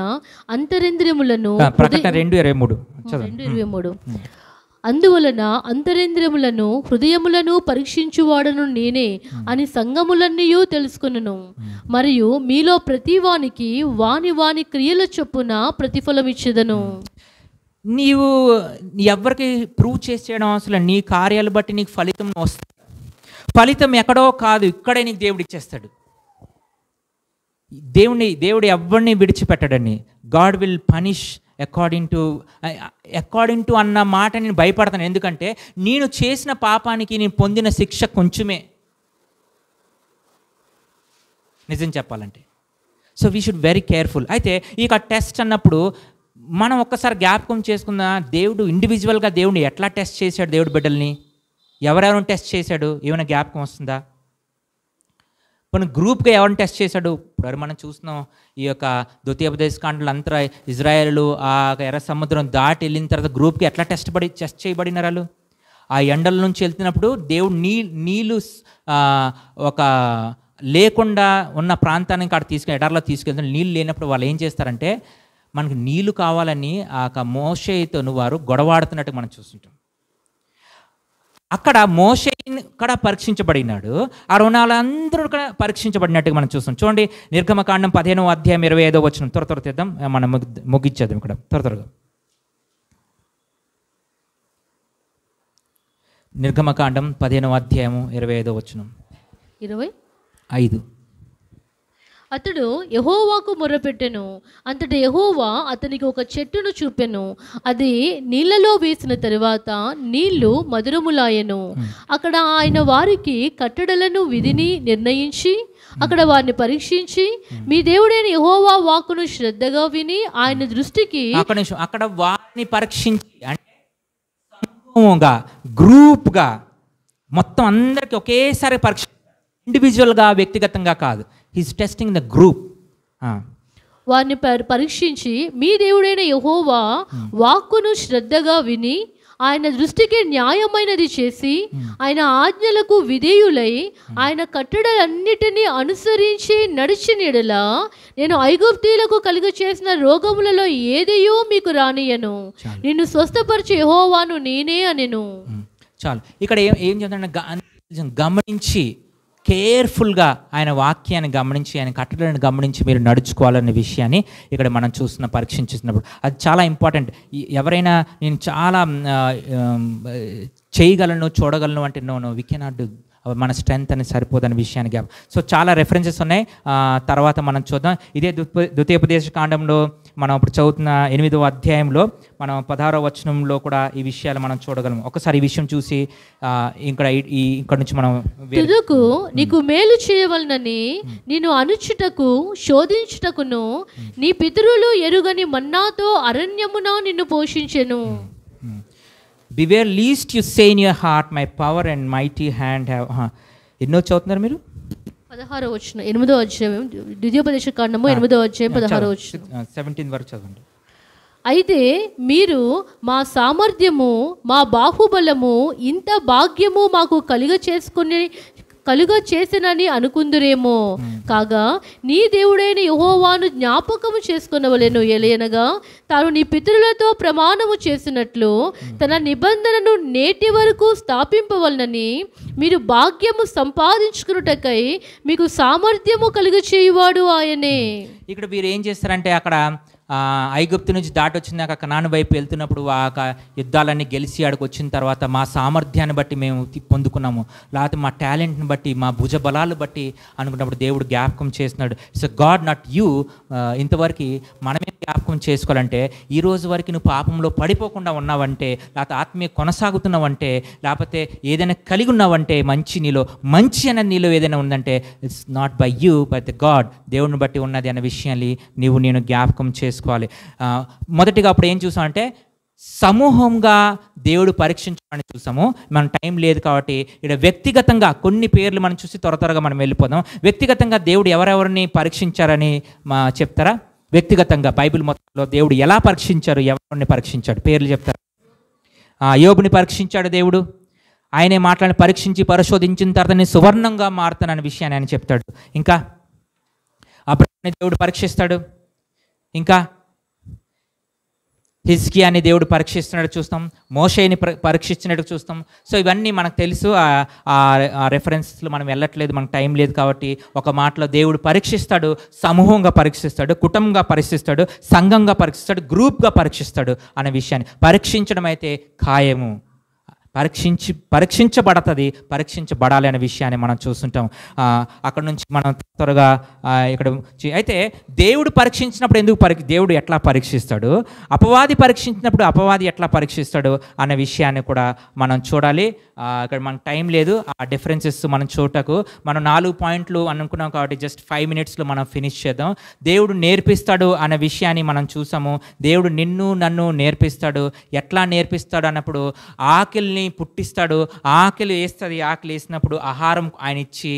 అంతరింద్రియములను 2:23 అందువలన అంతరింద్రియములను హృదయములను పరీక్షించువాడను నేనే అని సంఘములన్నీయూ తెలుసుకొనును. మరియు మీలో ప్రతి వానికి వాని క్రియల చొప్పున ప్రతిఫలం ఇచ్చేదను. నీవు ఎవరికి ప్రూవ్ చేసేయడం అవసరం, నీ కార్యాలు బట్టి నీకు ఫలితం వస్తుంది. ఫలితం ఎక్కడో కాదు, ఇక్కడే నీకు దేవుడు ఇచ్చేస్తాడు. దేవుడు ఎవరిని విడిచిపెట్టడని. God will punish according to అన్న మాట నేను భయపడతాను. ఎందుకంటే నేను చేసిన పాపానికి నేను పొందిన శిక్ష కొంచెమే, నిజం చెప్పాలంటే. So we should very careful. అయితే ఇక టెస్ట్ అన్నప్పుడు మనం ఒక్కసారి జ్ఞాపకం చేసుకుందా, దేవుడు ఇండివిజువల్గా దేవుడిని ఎట్లా టెస్ట్ చేశాడు, దేవుడి బిడ్డల్ని ఎవరెవరిని టెస్ట్ చేశాడు, ఏమైనా జ్ఞాపకం వస్తుందా? మనం గ్రూప్గా ఎవరిని టెస్ట్ చేశాడు? ఇప్పుడు మనం చూస్తున్నాం ఈ యొక్క ద్వితీయోపదేశకాండలు అంతా ఇజ్రాయేలు ఆ ఎర్ర సముద్రం దాటి వెళ్ళిన తర్వాత గ్రూప్కి ఎట్లా టెస్ట్ చేయబడినారు వాళ్ళు. ఆ ఎండల నుంచి వెళ్తున్నప్పుడు దేవుడు నీళ్ళు ఒక లేకుండా ఉన్న ప్రాంతానికి అక్కడ ఎడారిలో తీసుకెళ్తున్న నీళ్ళు లేనప్పుడు వాళ్ళు ఏం చేస్తారంటే, మనకు నీళ్లు కావాలని ఆ మోషేతో వారు గొడవాడుతున్నట్టు మనం చూస్తుంటాం. అక్కడ మోషే కూడా పరీక్షించబడినాడు, ఆ రుణాలందరూ కూడా పరీక్షించబడినట్టుగా మనం చూస్తాం. చూడండి, నిర్గమకాండం 15వ అధ్యాయం 25వ వచనం. త్వర తెద్దాం, మనం ముగించేద్దాం ఇక్కడ త్వరగా. నిర్గమకాండం 15వ అధ్యాయము 25వ వచనం. 25. అతడు యెహోవాకు మొర్రపెట్టెను. అంతట యెహోవా అతనికి ఒక చెట్టును చూపెను. అది నీళ్లలో వేసిన తరువాత నీళ్లు మధురములాయెను. అక్కడ ఆయన వారికి కట్టడలను విధిని నిర్ణయించి అక్కడ వారిని పరీక్షించి, మీ దేవుడైన యెహోవా వాక్కును శ్రద్ధగా విని ఆయన దృష్టికి. అక్కడ వారిని పరీక్షించి అంటే సమూహంగా, గ్రూప్గా, మొత్తం అందరికి ఒకేసారి పరీక్ష, ఇండివిజువల్గా, వ్యక్తిగతంగా కాదు. He's testing the group. వారిని పరీక్షించి, మీ దేవుడైన యెహోవా వాక్కును శ్రద్ధగా విని ఆయన దృష్టికి న్యాయమైనది చేసి ఆయన ఆజ్ఞలకు విధేయులై ఆయన కట్టడలన్నిటినీ అనుసరించి నడిచిన యెడల నేను ఐగుప్తీయులకు కలుగ చేసిన రోగములలో ఏదియో మీకు రానియను, నిన్ను స్వస్థపరిచే యెహోవాను నేనే అనెను. చాలు. ఇక్కడ ఏం చెప్తాడంటే, గమనించి కేర్ఫుల్గా ఆయన వాక్యాన్ని గమనించి, ఆయన కట్టడలను గమనించి మీరు నడుచుకోవాలనే విషయాన్ని ఇక్కడ మనం పరీక్షించినప్పుడు అది చాలా ఇంపార్టెంట్. ఎవరైనా నేను చాలా చేయగలను, చూడగలను అంటే నో, వి కెనాట్ డూ, మన స్ట్రెంత్ అని సరిపోదనే విషయానికి. సో చాలా రెఫరెన్సెస్ ఉన్నాయి, తర్వాత మనం చూద్దాం. ఇదే ద్వితీయోపదేశకాండంలో మనం ఇప్పుడు చదువుతున్న 8వ అధ్యాయంలో మనం 16వ వచనంలో కూడా ఈ విషయాలు మనం చూడగలం. ఒకసారి ఈ విషయం చూసి ఇక్కడ నుంచి మనం తుదకు నీకు మేలు చేయవలనని నిన్ను అనుచుటకు శోధించుటకును నీ పితరులు ఎరుగని మన్నాతో అరణ్యమున నిన్ను పోషించెను. Beware lest you say in your heart my power and mighty hand have. ఎన్నో చదువుతున్నారు మీరు? 16వ వచనం, 8వ అధ్యాయం, ద్వితీయోపదేశకాండము 8వ అధ్యాయం 16వ వచనం. 17 వరకు చదవండి. అయితే మీరు మా సామర్థ్యము, మా బాహుబలము, ఇంత భాగ్యము మాకు కలుగ చేసినని అనుకుందురేమో. కాగా నీ దేవుడైన యెహోవాను జ్ఞాపకము చేసుకొనవలెను. ఎలయనగా తాను నీ పితరులతో ప్రమాణము చేసినట్లు తన నిబంధనను నేటి వరకు స్థాపింపవలనని మీరు భాగ్యము సంపాదించుకున్నటకై మీకు సామర్థ్యము కలుగ చేయువాడు ఆయనే. ఇక్కడ వీరు ఏం చేస్తారంటే, అక్కడ ఐగుప్తు నుంచి దాటొచ్చిందాక కనాను వైపు వెళ్తున్నప్పుడు ఆ యుద్ధాలన్నీ గెలిచి ఆడికి వచ్చిన తర్వాత మా సామర్థ్యాన్ని బట్టి మేము పొందుకున్నాము, లేకపోతే మా టాలెంట్ని బట్టి, మా భుజ బలాలు బట్టి అనుకున్నప్పుడు దేవుడు జ్ఞాపకం చేస్తున్నాడు. It's God not you. ఇంతవరకు మనమే జ్ఞాపకం చేసుకోవాలంటే, ఈ రోజు వరకు నువ్వు పాపంలో పడిపోకుండా ఉన్నావంటే, లేకపోతే ఆత్మీయ కొనసాగుతున్నావంటే, లేకపోతే ఏదైనా కలిగి ఉన్నావంటే, నీలో మంచి అనేది నీలో ఏదైనా ఉందంటే, it's not by you but the God, దేవుడిని బట్టి ఉన్నది అనే విషయాన్ని నేను జ్ఞాపకం చేసుకోవాలి. మొదటిగా అప్పుడు ఏం చూసామంటే, సమూహంగా దేవుడు పరీక్షించమని చూసాము. మనం టైం లేదు కాబట్టి ఇక్కడ వ్యక్తిగతంగా కొన్ని పేర్లు మనం చూసి త్వరగా మనం వెళ్ళిపోదాం. వ్యక్తిగతంగా దేవుడు ఎవరెవరిని పరీక్షించారని చెప్తారా? వ్యక్తిగతంగా బైబిల్ మొత్తంలో దేవుడు ఎలా పరీక్షించారు, ఎవరిని పరీక్షించాడు, పేర్లు చెప్తారు. యోబుని పరీక్షించాడు దేవుడు. ఆయనే మాట్లాడి పరీక్షించి పరిశోధించిన తర్వాత నేను సువర్ణంగా మారుతాననే విషయాన్ని ఆయన చెప్తాడు. ఇంకా అబ్రహాముని దేవుడు పరీక్షిస్తాడు. ఇంకా హిజ్కియాని దేవుడు పరీక్షిస్తున్నాడు చూస్తాం, మోషేని పరీక్షిస్తున్నట్టు చూస్తాం. సో ఇవన్నీ మనకు తెలుసు. ఆ రెఫరెన్స్లో మనం వెళ్ళట్లేదు, మనకు టైం లేదు కాబట్టి ఒక మాటలో దేవుడు పరీక్షిస్తాడు. సమూహంగా పరీక్షిస్తాడు, కుటుంబంగా పరీక్షిస్తాడు, సంఘంగా పరీక్షిస్తాడు, గ్రూప్గా పరీక్షిస్తాడు అనే విషయాన్ని. పరీక్షించడం అయితే ఖాయము. పరీక్షించబడాలి అనే విషయాన్ని మనం చూస్తుంటాం. అక్కడ నుంచి మనం త్వరగా ఇక్కడ అయితే దేవుడు పరీక్షించినప్పుడు దేవుడు ఎట్లా పరీక్షిస్తాడు, అపవాది పరీక్షించినప్పుడు అపవాది ఎట్లా పరీక్షిస్తాడు అన్న విషయాన్ని కూడా మనం చూడాలి. ఇక్కడ మనకు టైం లేదు ఆ డిఫరెన్సెస్ మనం చూడటకు. మనం 4 పాయింట్లు అనుకున్నాం కాబట్టి జస్ట్ 5 మినిట్స్లో మనం ఫినిష్ చేద్దాం. దేవుడు నేర్పిస్తాడు అన్న విషయాన్ని మనం చూసాము. దేవుడు నిన్ను నన్ను నేర్పిస్తాడు. ఎట్లా నేర్పిస్తాడు అన్నప్పుడు ఆకలిని పుట్టిస్తాడు. ఆకలి వేసినప్పుడు ఆహారం ఇచ్చి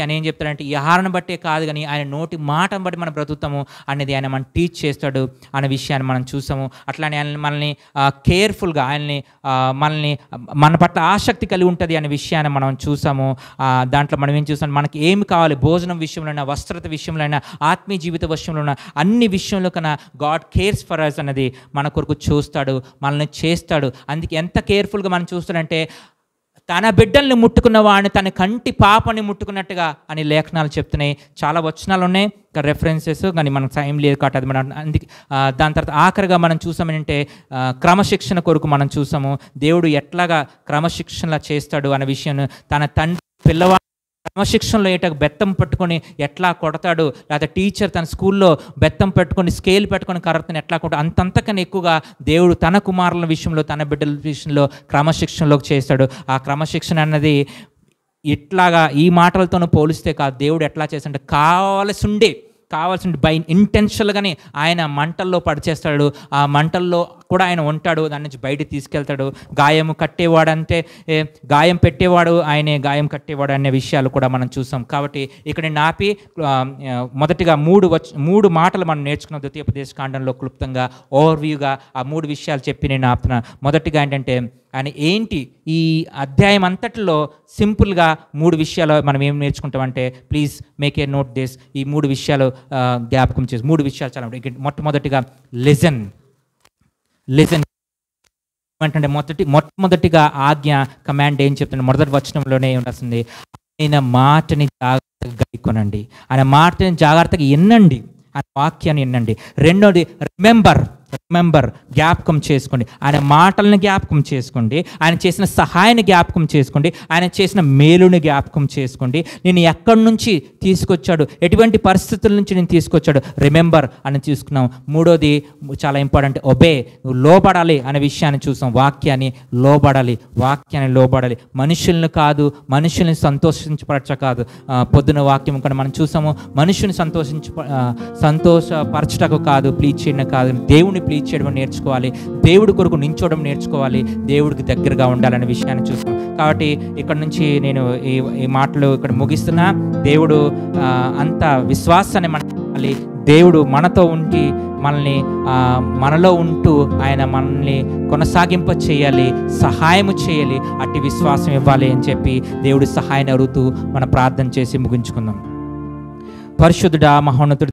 ఆయన ఏం చెప్తాడంటే ఈ ఆహారం బట్టే కాదు కానీ ఆయన నోటి మాటను బట్టి మనం బ్రతుకుతాము అనేది ఆయన మనం టీచ్ చేస్తాడు అనే విషయాన్ని మనం చూసాము. అట్లానే మనల్ని కేర్ఫుల్గా మనల్ని మన పట్ల ఆసక్తి కలిగి ఉంటుంది అనే విషయాన్ని మనం చూసాము. దాంట్లో మనం ఏం చూసాం, మనకి ఏమి కావాలి, భోజనం విషయంలో, వస్త్రత విషయంలో, ఆత్మీయ జీవిత విషయంలో, అన్ని విషయంలో కన్నా గాడ్ కేర్స్ ఫర్ అస్ అనేది మన కొరకు చూస్తాడు, మనల్ని చేస్తాడు. అందుకే ఎంత కేర్ఫుల్గా మనం చూస్తాడంటే తన బిడ్డల్ని ముట్టుకున్న వాడిని తన కంటి పాపని ముట్టుకున్నట్టుగా అని లేఖనాలు చెప్తున్నాయి. చాలా వచనాలు ఉన్నాయి ఇక్కడ రెఫరెన్సెస్, కానీ మనకు టైం లేదు కాబట్టి అది మనం అందుకే దాని తర్వాత ఆఖరిగా మనం చూసామంటే క్రమశిక్షణ కొరకు మనం చూసాము. దేవుడు ఎట్లాగా క్రమశిక్షణ చేస్తాడు అనే విషయం, తన తండ్రి పిల్లవాడు క్రమశిక్షణలో బెత్తం పట్టుకొని ఎట్లా కొడతాడు, లేదా టీచర్ తన స్కూల్లో బెత్తం పెట్టుకొని స్కేల్ పెట్టుకొని కర్రతను ఎట్లా కొడతాడు, అంతంతకన్నా ఎక్కువగా దేవుడు తన కుమారుల విషయంలో తన బిడ్డల విషయంలో క్రమశిక్షణలోకి చేస్తాడు. ఆ క్రమశిక్షణ అన్నది ఇట్లాగా ఈ మాటలతోనూ పోలిస్తే కాదు, దేవుడు ఎట్లా చేస్తాడంటే కావాల్సి బై ఇంటెన్షనల్గానే ఆయన మంటల్లో పడిచేస్తాడు. ఆ మంటల్లో కూడా ఆయన ఉంటాడు, దాని నుంచి బయట తీసుకెళ్తాడు. గాయం పెట్టేవాడు ఆయనే, గాయం కట్టేవాడు అనే విషయాలు కూడా మనం చూసాం. కాబట్టి ఇక్కడ నేను ఆపి మొదటిగా మూడు మాటలు మనం నేర్చుకున్నాం ద్వితీయోపదేశ కాండంలో క్లుప్తంగా ఓవర్వ్యూగా ఆ 3 విషయాలు చెప్పి నేను ఆపుతున్నా. మొదటిగా ఏంటంటే ఆయన ఏంటి ఈ అధ్యాయం అంతటిలో సింపుల్గా 3 విషయాలు మనం ఏం నేర్చుకుంటామంటే, please make a note this, ఈ 3 విషయాలు జ్ఞాపకం చేసి 3 విషయాలు చాలా మొట్టమొదటిగా లిజన్ అంటే మొట్టమొదటిగా ఆజ్ఞ కమాండ్ ఏం చెప్తుంది, మొదటి వచనంలోనే ఉండాల్సింది, ఆయన మాటని జాగ్రత్తగా గైకొనండి, ఆయన మాటని జాగ్రత్తగా వినండి, ఆయన వాక్యాన్ని వినండి. రెండోది రిమెంబర్ జ్ఞాపకం చేసుకోండి, ఆయన మాటలను జ్ఞాపకం చేసుకోండి, ఆయన చేసిన సహాయాన్ని జ్ఞాపకం చేసుకోండి, ఆయన చేసిన మేలుని జ్ఞాపకం చేసుకోండి. నేను ఎక్కడి నుంచి తీసుకొచ్చాడు, ఎటువంటి పరిస్థితుల నుంచి నేను తీసుకొచ్చాడు, రిమెంబర్ అని తీసుకున్నాం. మూడోది చాలా ఇంపార్టెంట్, ఒబే, నువ్వు లోబడాలి అనే విషయాన్ని చూసాం. వాక్యాన్ని లోబడాలి, మనుషుల్ని కాదు, మనుషుల్ని సంతోషపరచ కాదు. పొద్దున వాక్యం కూడా మనం చూసాము, మనుషుని సంతోషపరచటకు కాదు, ప్లీజ్ చేయడం కాదు, దేవుని ప్లీజ్ చేయడం నేర్చుకోవాలి, దేవుడి కొరకు నించోవడం నేర్చుకోవాలి, దేవుడికి దగ్గరగా ఉండాలనే విషయాన్ని చూస్తాం. కాబట్టి ఇక్కడ నుంచి నేను ఈ మాటలు ఇక్కడ ముగిస్తున్నా. దేవుడు అంత విశ్వాసాన్ని మనకి, దేవుడు మనతో ఉండి మనలో ఉంటూ ఆయన మనల్ని కొనసాగింప చేయాలి, సహాయము చేయాలి, అట్టి విశ్వాసం ఇవ్వాలి అని చెప్పి దేవుడి సహాయాన్ని అడుగుతూ మనం ప్రార్థన చేసి ముగించుకుందాం. పరిశుద్ధుడా, మహోన్నతుడు